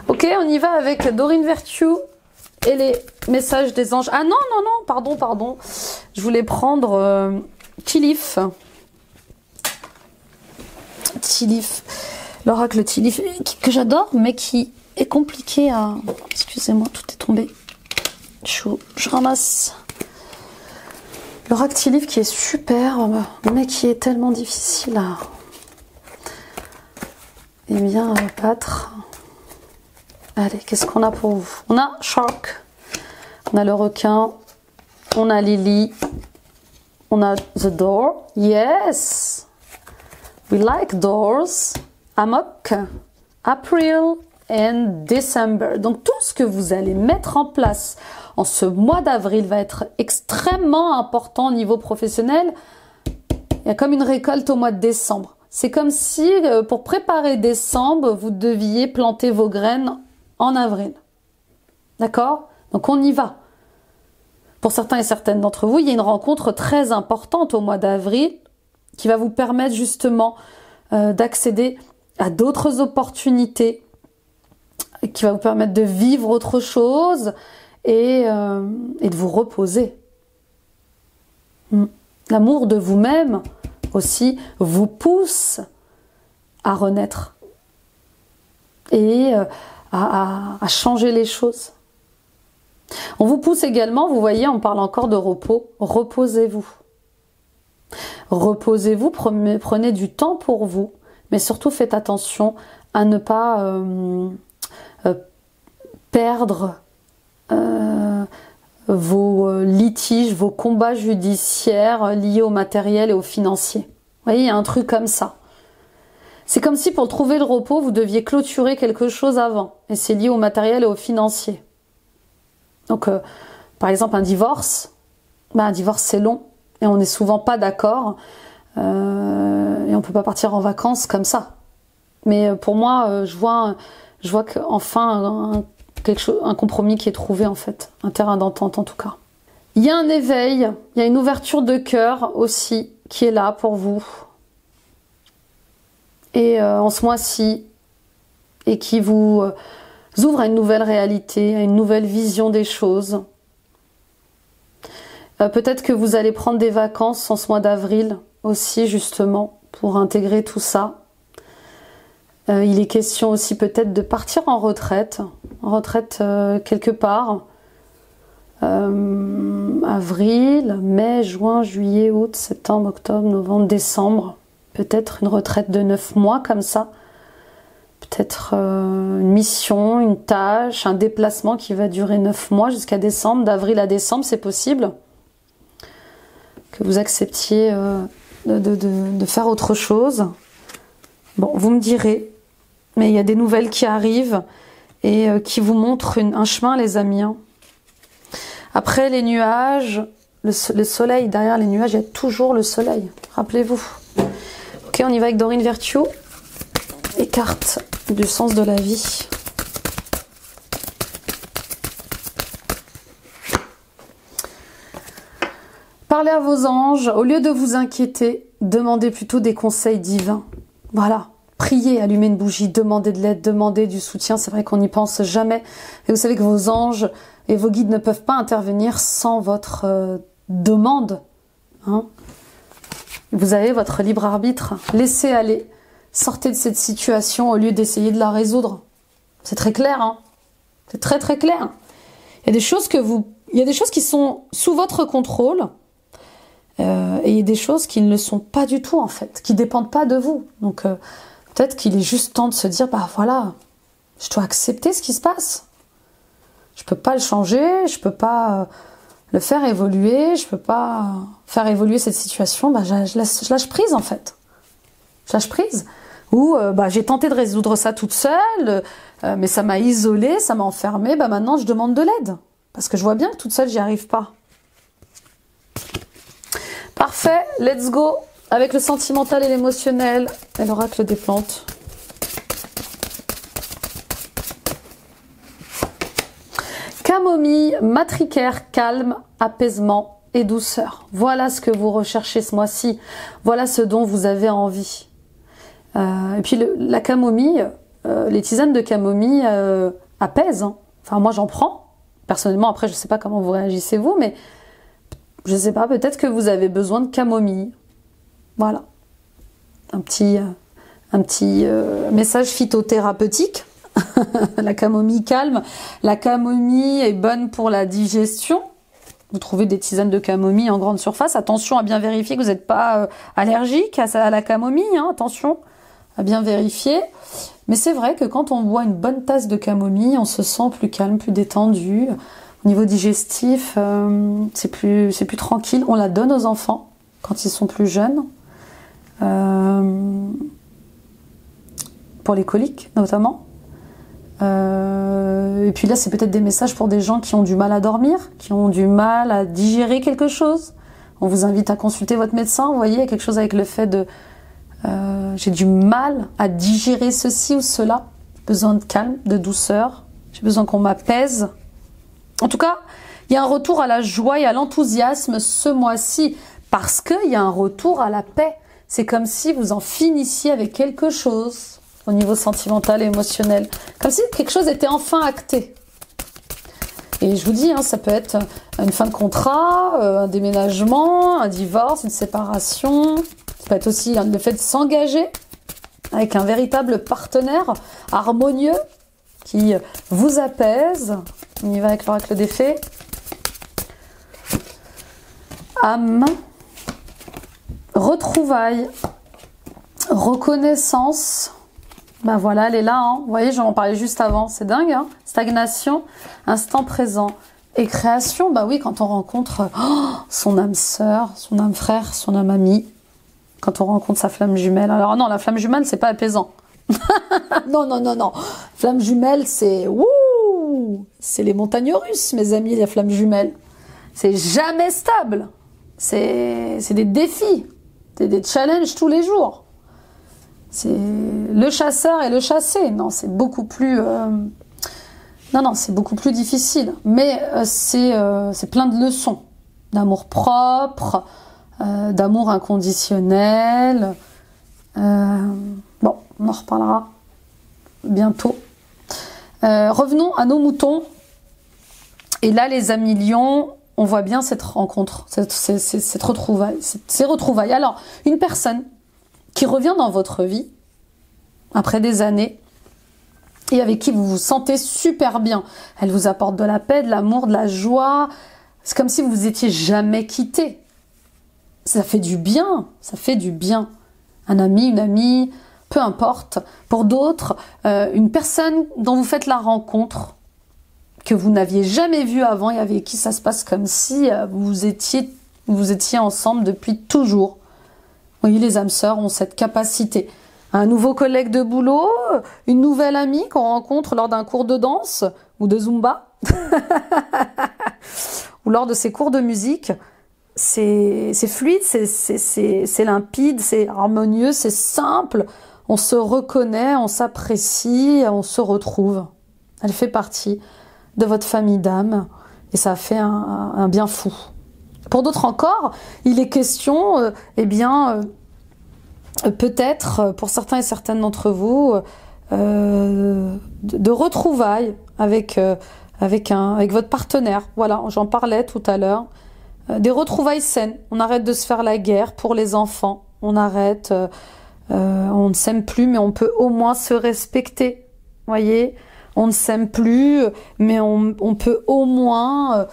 Ok, on y va avec Dorine Virtue et les messages des anges. Ah non, non, non, pardon, pardon. Je voulais prendre Tilif. Tilif. L'oracle Tilif, que j'adore, mais qui est compliqué à... Excusez-moi, tout est tombé. Je ramasse. L'oracle Tilif qui est superbe, mais qui est tellement difficile à... Eh bien, battre. Allez, qu'est-ce qu'on a pour vous? On a Shark, on a le requin, on a Lily, on a The Door. Yes, we like doors. Amok, April and December. Donc tout ce que vous allez mettre en place en ce mois d'avril va être extrêmement important au niveau professionnel. Il y a comme une récolte au mois de décembre. C'est comme si, pour préparer décembre, vous deviez planter vos graines en avril. D'accord? Donc on y va. Pour certains et certaines d'entre vous, il y a une rencontre très importante au mois d'avril qui va vous permettre justement d'accéder à d'autres opportunités, qui va vous permettre de vivre autre chose et de vous reposer. L'amour de vous-même aussi vous pousse à renaître et à changer les choses. On vous pousse également, vous voyez, on parle encore de repos, reposez-vous. Reposez-vous, prenez du temps pour vous, mais surtout faites attention à ne pas perdre vos litiges, vos combats judiciaires liés au matériel et au financier. Vous voyez, il y a un truc comme ça. C'est comme si pour trouver le repos, vous deviez clôturer quelque chose avant. Et c'est lié au matériel et au financier. Donc, par exemple, un divorce c'est long. Et on n'est souvent pas d'accord. Et on ne peut pas partir en vacances comme ça. Mais pour moi, je vois qu'enfin un compromis qui est trouvé en fait. Un terrain d'entente en tout cas. Il y a un éveil, il y a une ouverture de cœur aussi qui est là pour vous. Et en ce mois-ci, et qui vous ouvre à une nouvelle réalité, à une nouvelle vision des choses. Peut-être que vous allez prendre des vacances en ce mois d'avril aussi, justement, pour intégrer tout ça. Il est question aussi peut-être de partir en retraite quelque part. Avril, mai, juin, juillet, août, septembre, octobre, novembre, décembre. Peut-être une retraite de 9 mois comme ça. Peut-être une mission, une tâche, un déplacement qui va durer 9 mois jusqu'à décembre. D'avril à décembre, c'est possible. Que vous acceptiez de faire autre chose. Bon, vous me direz. Mais il y a des nouvelles qui arrivent et qui vous montrent un chemin, les amis. Après les nuages, le soleil, derrière les nuages, il y a toujours le soleil. Rappelez-vous. Ok, on y va avec Dorine Virtue. Et carte du sens de la vie. Parlez à vos anges. Au lieu de vous inquiéter, demandez plutôt des conseils divins. Voilà. Priez, allumez une bougie, demandez de l'aide, demandez du soutien. C'est vrai qu'on n'y pense jamais. Et vous savez que vos anges et vos guides ne peuvent pas intervenir sans votre demande. Vous avez votre libre arbitre. Laissez aller. Sortez de cette situation au lieu d'essayer de la résoudre. C'est très clair, hein. C'est très très clair. Il y a des choses qui sont sous votre contrôle et il y a des choses qui ne le sont pas du tout en fait, qui dépendent pas de vous. Donc peut-être qu'il est juste temps de se dire, bah voilà, je dois accepter ce qui se passe. Je peux pas le changer, je peux pas le faire évoluer, je peux pas faire évoluer cette situation. Bah je lâche prise en fait. Je lâche prise. Ou j'ai tenté de résoudre ça toute seule, mais ça m'a isolée, ça m'a enfermée. Bah maintenant je demande de l'aide parce que je vois bien que toute seule j'y arrive pas. Parfait, let's go avec le sentimental et l'émotionnel et l'oracle des plantes. Camomille, matricaire, calme, apaisement et douceur. Voilà ce que vous recherchez ce mois-ci. Voilà ce dont vous avez envie. Et puis la camomille, les tisanes de camomille apaisent. Enfin moi j'en prends. Personnellement, après, je sais pas comment vous réagissez vous, mais je sais pas, peut-être que vous avez besoin de camomille. Voilà. Un petit message phytothérapeutique. La camomille calme. La camomille est bonne pour la digestion. Vous trouvez des tisanes de camomille en grande surface. Attention à bien vérifier que vous n'êtes pas allergique à la camomille. Hein, attention à bien vérifier. Mais c'est vrai que quand on boit une bonne tasse de camomille, on se sent plus calme, plus détendu. Au niveau digestif, c'est plus tranquille. On la donne aux enfants quand ils sont plus jeunes. Pour les coliques notamment. Et puis là, c'est peut-être des messages pour des gens qui ont du mal à dormir, qui ont du mal à digérer quelque chose. On vous invite à consulter votre médecin. Vous voyez, il y a quelque chose avec le fait de j'ai du mal à digérer ceci ou cela. J'ai besoin de calme, de douceur. J'ai besoin qu'on m'apaise. En tout cas, il y a un retour à la joie et à l'enthousiasme ce mois-ci parce qu'il y a un retour à la paix. C'est comme si vous en finissiez avec quelque chose au niveau sentimental et émotionnel. Comme si quelque chose était enfin acté. Et je vous dis, hein, ça peut être une fin de contrat, un déménagement, un divorce, une séparation. Ça peut être aussi le fait de s'engager avec un véritable partenaire harmonieux qui vous apaise. On y va avec l'oracle des fées. Âme, retrouvailles, reconnaissance. Ben voilà, elle est là. Hein. Vous voyez, j'en parlais juste avant. C'est dingue. Hein, stagnation, instant présent et création. Ben oui, quand on rencontre son âme sœur, son âme frère, son âme amie. Quand on rencontre sa flamme jumelle. Alors non, la flamme jumelle, c'est pas apaisant. Non, non, non, non. Flamme jumelle, c'est... Wouh, c'est les montagnes russes, mes amis, la flamme jumelle. C'est jamais stable. C'est des défis. C'est des challenges tous les jours. C'est le chasseur et le chassé. Non, c'est beaucoup plus... Non, c'est beaucoup plus difficile. Mais c'est plein de leçons. D'amour propre, d'amour inconditionnel. Bon, on en reparlera bientôt. Revenons à nos moutons. Et là, les amis lions, on voit bien cette rencontre, cette retrouvaille, ces retrouvailles. Alors, une personne qui revient dans votre vie, après des années, et avec qui vous vous sentez super bien. Elle vous apporte de la paix, de l'amour, de la joie. C'est comme si vous vous étiez jamais quittés. Ça fait du bien, ça fait du bien. Un ami, une amie, peu importe. Pour d'autres, une personne dont vous faites la rencontre, que vous n'aviez jamais vue avant et avec qui ça se passe comme si vous étiez ensemble depuis toujours. Vous voyez, les âmes sœurs ont cette capacité. Un nouveau collègue de boulot, une nouvelle amie qu'on rencontre lors d'un cours de danse ou de Zumba, ou lors de ses cours de musique. C'est fluide, c'est limpide, c'est harmonieux, c'est simple. On se reconnaît, on s'apprécie, on se retrouve. Elle fait partie de votre famille d'âme et ça fait un bien fou. Pour d'autres encore, il est question, peut-être pour certains et certaines d'entre vous, de retrouvailles avec votre partenaire. Voilà, j'en parlais tout à l'heure. Des retrouvailles saines. On arrête de se faire la guerre pour les enfants. On arrête, on ne s'aime plus, mais on peut au moins se respecter. Voyez, on ne s'aime plus, mais on peut au moins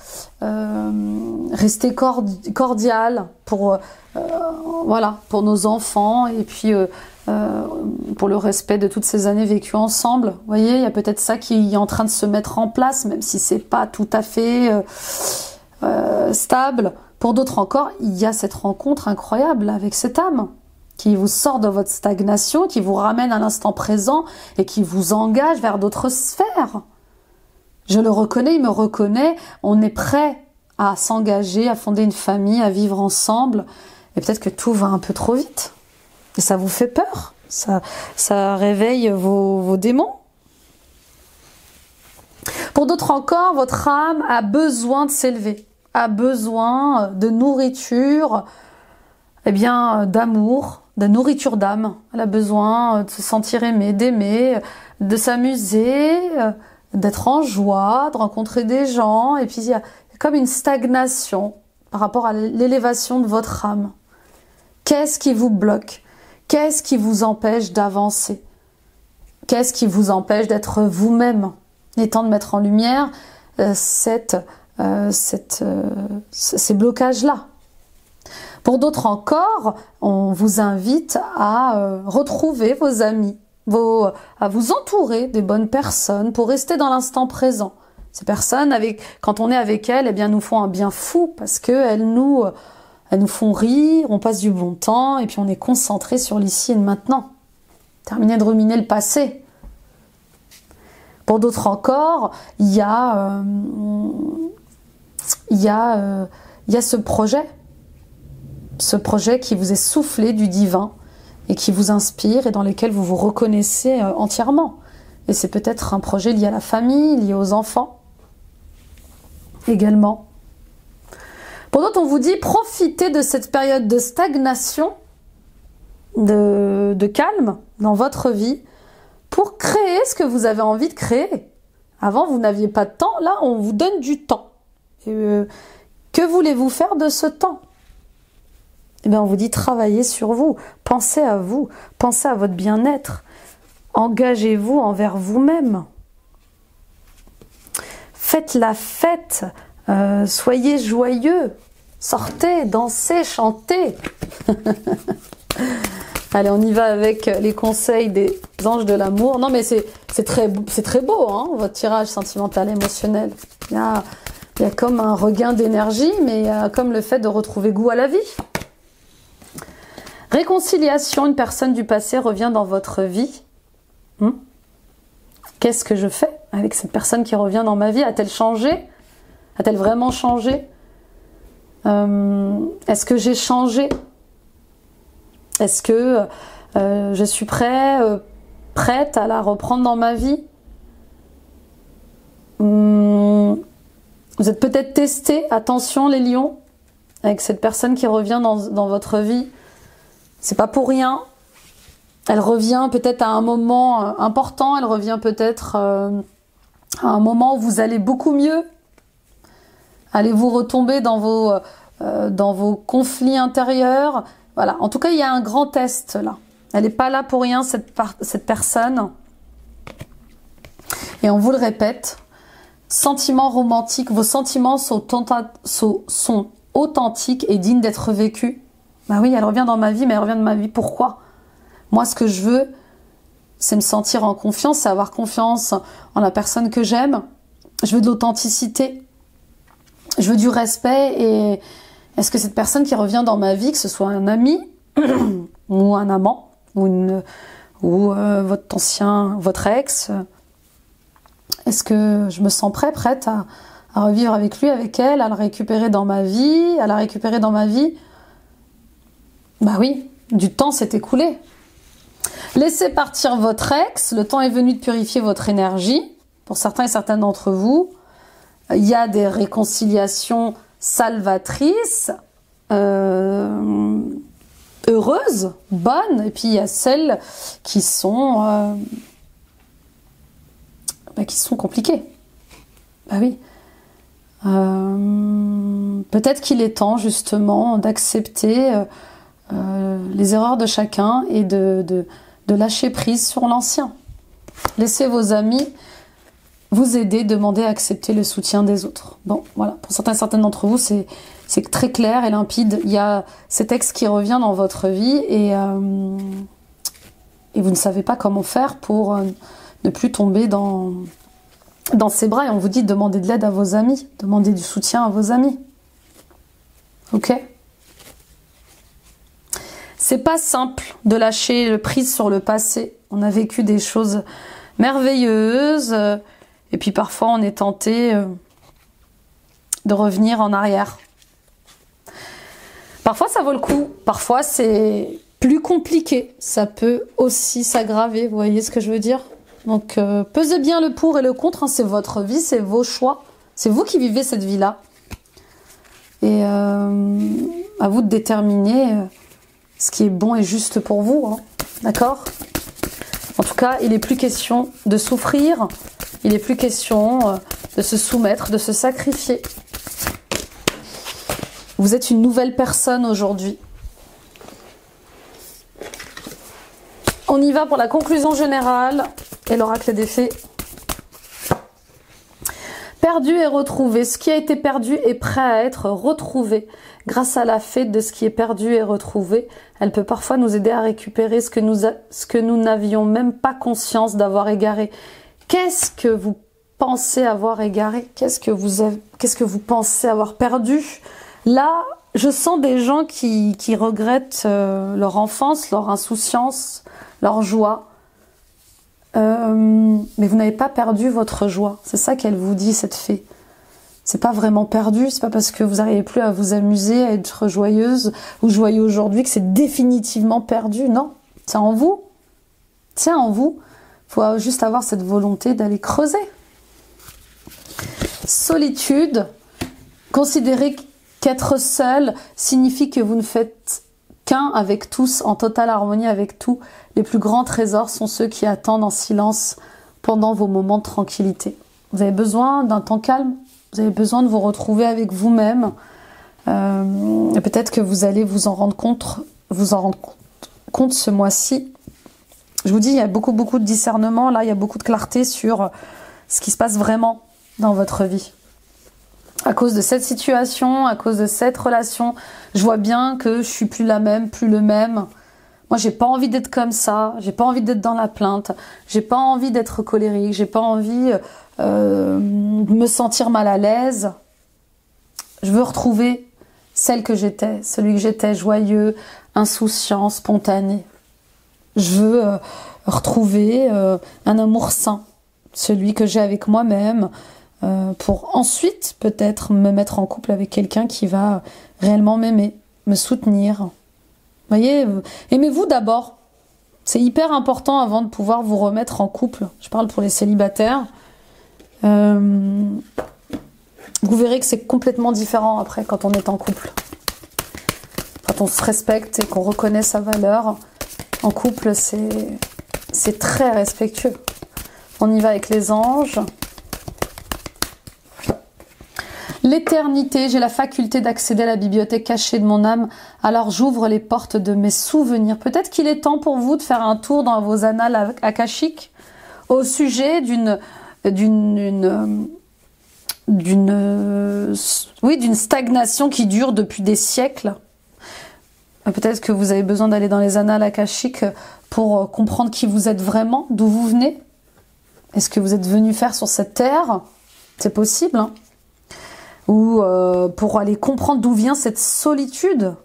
rester cordial pour pour nos enfants et puis pour le respect de toutes ces années vécues ensemble. Vous voyez, il y a peut-être ça qui est en train de se mettre en place, même si c'est pas tout à fait stable. Pour d'autres encore, il y a cette rencontre incroyable avec cette âme qui vous sort de votre stagnation, qui vous ramène à l'instant présent et qui vous engage vers d'autres sphères. Je le reconnais, il me reconnaît, on est prêt à s'engager, à fonder une famille, à vivre ensemble. Et peut-être que tout va un peu trop vite. Et ça vous fait peur. Ça réveille vos démons. Pour d'autres encore, votre âme a besoin de s'élever, a besoin de nourriture, d'amour, de nourriture d'âme. Elle a besoin de se sentir aimée, d'aimer, de s'amuser, d'être en joie, de rencontrer des gens, et puis il y a comme une stagnation par rapport à l'élévation de votre âme. Qu'est-ce qui vous bloque? Qu'est-ce qui vous empêche d'avancer? Qu'est-ce qui vous empêche d'être vous-même? Il est temps de mettre en lumière ces blocages-là. Pour d'autres encore, on vous invite à retrouver vos amis, à vous entourer des bonnes personnes pour rester dans l'instant présent. Ces personnes, quand on est avec elles, eh bien, nous font un bien fou parce qu'elles nous font rire, on passe du bon temps et puis on est concentré sur l'ici et le maintenant. Terminer de ruminer le passé. Pour d'autres encore, il y a ce projet qui vous est soufflé du divin et qui vous inspire et dans lequel vous vous reconnaissez entièrement. Et c'est peut-être un projet lié à la famille, lié aux enfants également. Pour d'autres, on vous dit profitez de cette période de stagnation, de calme dans votre vie pour créer ce que vous avez envie de créer. Avant, vous n'aviez pas de temps. Là, on vous donne du temps. Et, que voulez-vous faire de ce temps? Eh bien, on vous dit travaillez sur vous. Pensez à vous. Pensez à votre bien-être. Engagez-vous envers vous-même. Faites la fête. Soyez joyeux. Sortez, dansez, chantez. Allez, on y va avec les conseils des anges de l'amour. Non, mais c'est très beau, hein, votre tirage sentimental émotionnel. Il y a comme un regain d'énergie, mais comme le fait de retrouver goût à la vie. Réconciliation, une personne du passé revient dans votre vie. Qu'est-ce que je fais avec cette personne qui revient dans ma vie? A-t-elle changé? A-t-elle vraiment changé? Est-ce que j'ai changé? Est-ce que je suis prête à la reprendre dans ma vie? Vous êtes peut-être testé, attention les lions, avec cette personne qui revient dans votre vie. C'est pas pour rien. Elle revient peut-être à un moment important, elle revient peut-être à un moment où vous allez beaucoup mieux. Allez-vous retomber dans vos conflits intérieurs? Voilà, en tout cas, il y a un grand test là. Elle n'est pas là pour rien, cette personne. Et on vous le répète, sentiments romantiques, vos sentiments sont authentiques et dignes d'être vécus. Bah oui, elle revient dans ma vie, mais elle revient de ma vie. Pourquoi? Moi, ce que je veux, c'est me sentir en confiance, c'est avoir confiance en la personne que j'aime. Je veux de l'authenticité. Je veux du respect. Et est-ce que cette personne qui revient dans ma vie, que ce soit un ami ou un amant ou votre ex, est-ce que je me sens prête à revivre avec lui, avec elle, à le récupérer dans ma vie, à la récupérer dans ma vie? Bah oui, du temps s'est écoulé. Laissez partir votre ex, le temps est venu de purifier votre énergie. Pour certains et certaines d'entre vous, il y a des réconciliations salvatrices, heureuses, bonnes, et puis il y a celles qui sont compliquées. Bah oui. Peut-être qu'il est temps justement d'accepter les erreurs de chacun et de lâcher prise sur l'ancien. Laissez vos amis vous aider, demander à accepter le soutien des autres. Bon, voilà. Pour certains et certaines d'entre vous, c'est très clair et limpide. Il y a cet ex qui revient dans votre vie et vous ne savez pas comment faire pour ne plus tomber dans ses bras. Et on vous dit de demander de l'aide à vos amis, demander du soutien à vos amis. Ok ? C'est pas simple de lâcher prise sur le passé. On a vécu des choses merveilleuses et puis parfois on est tenté de revenir en arrière. Parfois ça vaut le coup, parfois c'est plus compliqué. Ça peut aussi s'aggraver, vous voyez ce que je veux dire? Donc pesez bien le pour et le contre, hein, c'est votre vie, c'est vos choix. C'est vous qui vivez cette vie-là. Et à vous de déterminer ce qui est bon et juste pour vous, hein. D'accord? En tout cas, il n'est plus question de souffrir, Il n'est plus question de se soumettre, de se sacrifier. Vous êtes une nouvelle personne aujourd'hui. On y va pour la conclusion générale et l'oracle des fées. Perdu et retrouvé. Ce qui a été perdu est prêt à être retrouvé. Grâce à la fée de ce qui est perdu et retrouvé, elle peut parfois nous aider à récupérer ce que nous n'avions même pas conscience d'avoir égaré. Qu'est-ce que vous pensez avoir égaré? Qu'est-ce que vous pensez avoir perdu? Là, je sens des gens qui regrettent leur enfance, leur insouciance, leur joie. Mais vous n'avez pas perdu votre joie. C'est ça qu'elle vous dit, cette fée. C'est pas vraiment perdu, c'est pas parce que vous n'arrivez plus à vous amuser, à être joyeuse ou joyeux aujourd'hui que c'est définitivement perdu. Non, c'est en vous. C'est en vous. Il faut juste avoir cette volonté d'aller creuser. Solitude. Considérez qu'être seul signifie que vous ne faites qu'un avec tous, en totale harmonie avec tout. Les plus grands trésors sont ceux qui attendent en silence pendant vos moments de tranquillité. Vous avez besoin d'un temps calme, vous avez besoin de vous retrouver avec vous-même. Peut-être que vous allez vous en rendre compte ce mois-ci. Je vous dis, il y a beaucoup de discernement, là, il y a beaucoup de clarté sur ce qui se passe vraiment dans votre vie. À cause de cette situation, à cause de cette relation, je vois bien que je suis plus la même, plus le même. Moi, j'ai pas envie d'être comme ça, j'ai pas envie d'être dans la plainte, j'ai pas envie d'être colérique, j'ai pas envie de me sentir mal à l'aise. Je veux retrouver celle que j'étais, celui que j'étais, joyeux, insouciant, spontané. Je veux retrouver un amour sain, celui que j'ai avec moi-même, pour ensuite peut-être me mettre en couple avec quelqu'un qui va réellement m'aimer, me soutenir. Vous voyez, aimez-vous d'abord. C'est hyper important avant de pouvoir vous remettre en couple. Je parle pour les célibataires. Vous verrez que c'est complètement différent après quand on est en couple. Quand on se respecte et qu'on reconnaît sa valeur, en couple, c'est très respectueux. On y va avec les anges. L'éternité, j'ai la faculté d'accéder à la bibliothèque cachée de mon âme, alors j'ouvre les portes de mes souvenirs. Peut-être qu'il est temps pour vous de faire un tour dans vos annales akashiques au sujet d'une stagnation qui dure depuis des siècles. Peut-être que vous avez besoin d'aller dans les annales akashiques pour comprendre qui vous êtes vraiment, d'où vous venez. Est-ce que vous êtes venu faire sur cette terre? C'est possible, hein. Ou pour aller comprendre d'où vient cette solitude.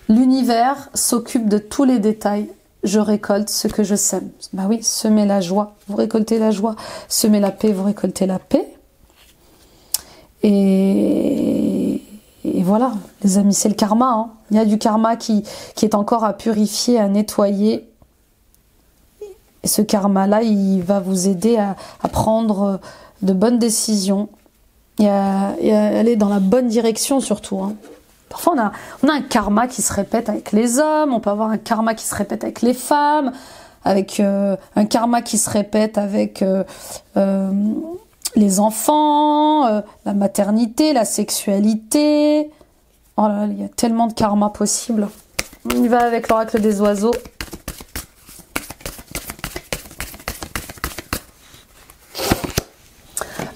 L'univers s'occupe de tous les détails. Je récolte ce que je sème. Bah oui, semez la joie, vous récoltez la joie. Semez la paix, vous récoltez la paix. Et voilà, les amis, c'est le karma. Hein. Il y a du karma qui est encore à purifier, à nettoyer. Et ce karma-là, il va vous aider à prendre de bonnes décisions et à aller dans la bonne direction surtout. Hein. Parfois, on a un karma qui se répète avec les hommes, on peut avoir un karma qui se répète avec les femmes, avec un karma qui se répète avec les enfants, la maternité, la sexualité. Oh là là, il y a tellement de karma possible. On y va avec l'oracle des oiseaux.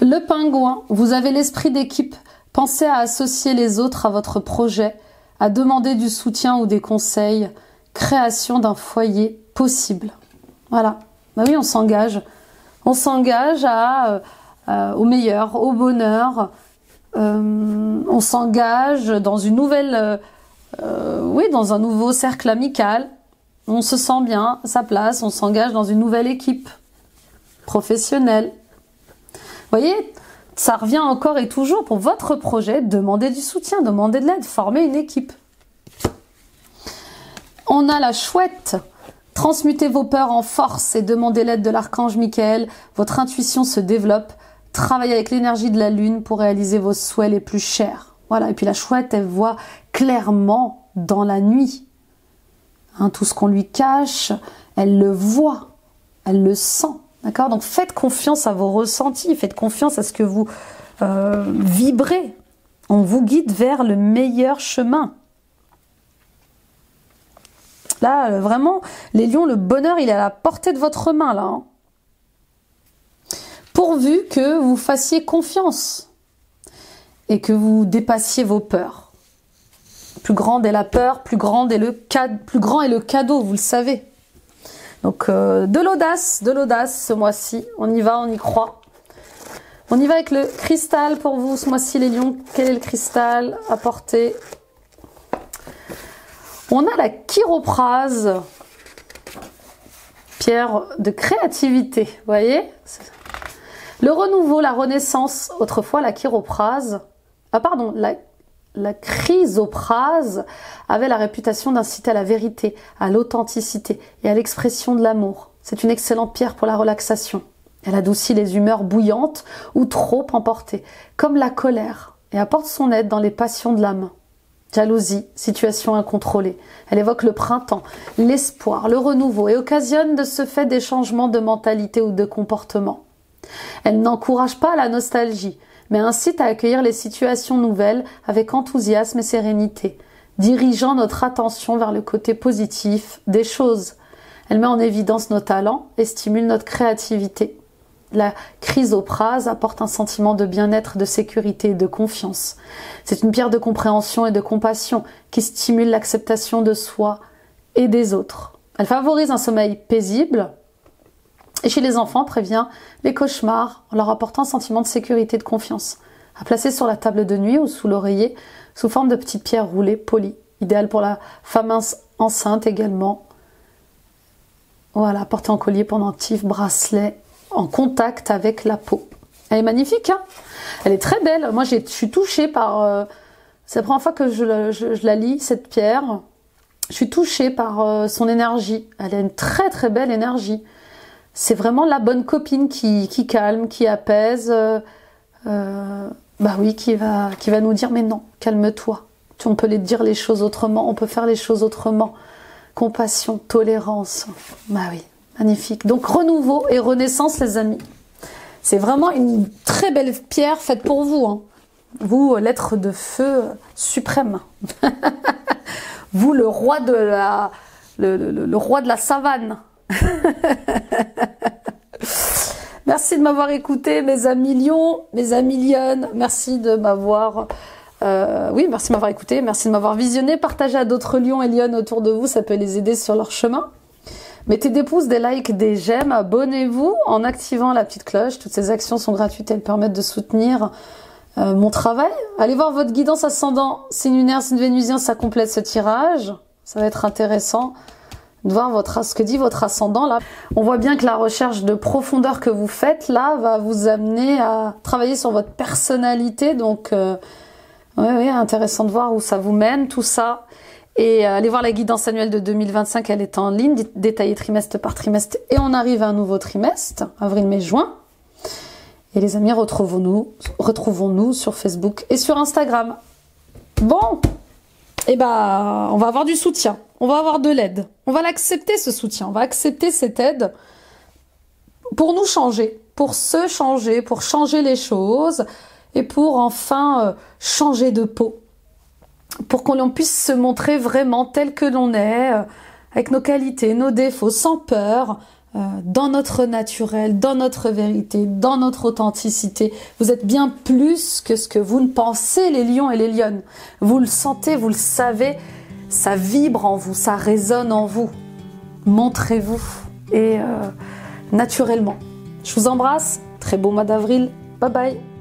Le pingouin, vous avez l'esprit d'équipe. Pensez à associer les autres à votre projet, à demander du soutien ou des conseils. Création d'un foyer possible. Voilà. Bah oui, on s'engage. On s'engage au meilleur, au bonheur. On s'engage dans une nouvelle, dans un nouveau cercle amical. On se sent bien à sa place. On s'engage dans une nouvelle équipe professionnelle. Vous voyez, ça revient encore et toujours pour votre projet, demandez du soutien, demandez de l'aide, formez une équipe. On a la chouette. Transmutez vos peurs en force et demandez l'aide de l'archange Michael. Votre intuition se développe. Travaillez avec l'énergie de la lune pour réaliser vos souhaits les plus chers. Voilà. Et puis la chouette, elle voit clairement dans la nuit. Hein, tout ce qu'on lui cache, elle le voit, elle le sent. D'accord? Donc faites confiance à vos ressentis, faites confiance à ce que vous vibrez. On vous guide vers le meilleur chemin. Là, vraiment, les lions, le bonheur, il est à la portée de votre main, là. Hein. Pourvu que vous fassiez confiance et que vous dépassiez vos peurs. Plus grande est la peur, plus grand est le cadeau, vous le savez. Donc, de l'audace ce mois-ci. On y va, on y croit. On y va avec le cristal pour vous ce mois-ci, les lions. Quel est le cristal à porter? On a la chiroprase, pierre de créativité, vous voyez? Le renouveau, la renaissance, autrefois la chiroprase, la chrysoprase avait la réputation d'inciter à la vérité, à l'authenticité et à l'expression de l'amour. C'est une excellente pierre pour la relaxation. Elle adoucit les humeurs bouillantes ou trop emportées, comme la colère, et apporte son aide dans les passions de l'âme. Jalousie, situation incontrôlée. Elle évoque le printemps, l'espoir, le renouveau et occasionne de ce fait des changements de mentalité ou de comportement. Elle n'encourage pas la nostalgie, mais incite à accueillir les situations nouvelles avec enthousiasme et sérénité, dirigeant notre attention vers le côté positif des choses. Elle met en évidence nos talents et stimule notre créativité. La chrysoprase apporte un sentiment de bien-être, de sécurité et de confiance. C'est une pierre de compréhension et de compassion qui stimule l'acceptation de soi et des autres. Elle favorise un sommeil paisible et chez les enfants prévient les cauchemars en leur apportant un sentiment de sécurité et de confiance. À placer sur la table de nuit ou sous l'oreiller sous forme de petites pierres roulées polies. Idéal pour la femme enceinte également. Voilà, portée en collier, pendentif, bracelet, en contact avec la peau. Elle est magnifique, hein? Elle est très belle. Moi, je suis touchée par... c'est la première fois que je la lis, cette pierre. Je suis touchée par son énergie. Elle a une très très belle énergie. C'est vraiment la bonne copine qui calme, qui apaise. Bah oui, qui va nous dire, mais non, calme-toi. On peut dire les choses autrement, on peut faire les choses autrement. Compassion, tolérance. Bah oui. Magnifique. Donc, renouveau et renaissance, les amis. C'est vraiment une très belle pierre faite pour vous. Hein. Vous, l'être de feu suprême. Vous, le roi de le roi de la savane. Merci de m'avoir écouté, mes amis lions, mes amis lionnes. Merci de m'avoir... merci de m'avoir écouté. Merci de m'avoir visionné. Partagez à d'autres lions et lionnes autour de vous. Ça peut les aider sur leur chemin. Mettez des pouces, des likes, des j'aime, abonnez-vous en activant la petite cloche. Toutes ces actions sont gratuites, elles permettent de soutenir mon travail. Allez voir votre guidance ascendant, signe lunaire, signe vénusien, ça complète ce tirage. Ça va être intéressant de voir ce que dit votre ascendant là. On voit bien que la recherche de profondeur que vous faites là va vous amener à travailler sur votre personnalité. Donc, oui, intéressant de voir où ça vous mène, tout ça. Et allez voir la guidance annuelle de 2025, elle est en ligne, détaillée trimestre par trimestre. Et on arrive à un nouveau trimestre, avril, mai, juin. Et les amis, retrouvons-nous sur Facebook et sur Instagram. Bon, eh ben, on va avoir du soutien, on va avoir de l'aide. On va l'accepter, ce soutien, on va accepter cette aide pour nous changer, pour se changer, pour changer les choses et pour enfin changer de peau. Pour qu'on puisse se montrer vraiment tel que l'on est, avec nos qualités, nos défauts, sans peur, dans notre naturel, dans notre vérité, dans notre authenticité. Vous êtes bien plus que ce que vous ne pensez, les lions et les lionnes. Vous le sentez, vous le savez, ça vibre en vous, ça résonne en vous. Montrez-vous, et naturellement. Je vous embrasse, très beau mois d'avril, bye bye.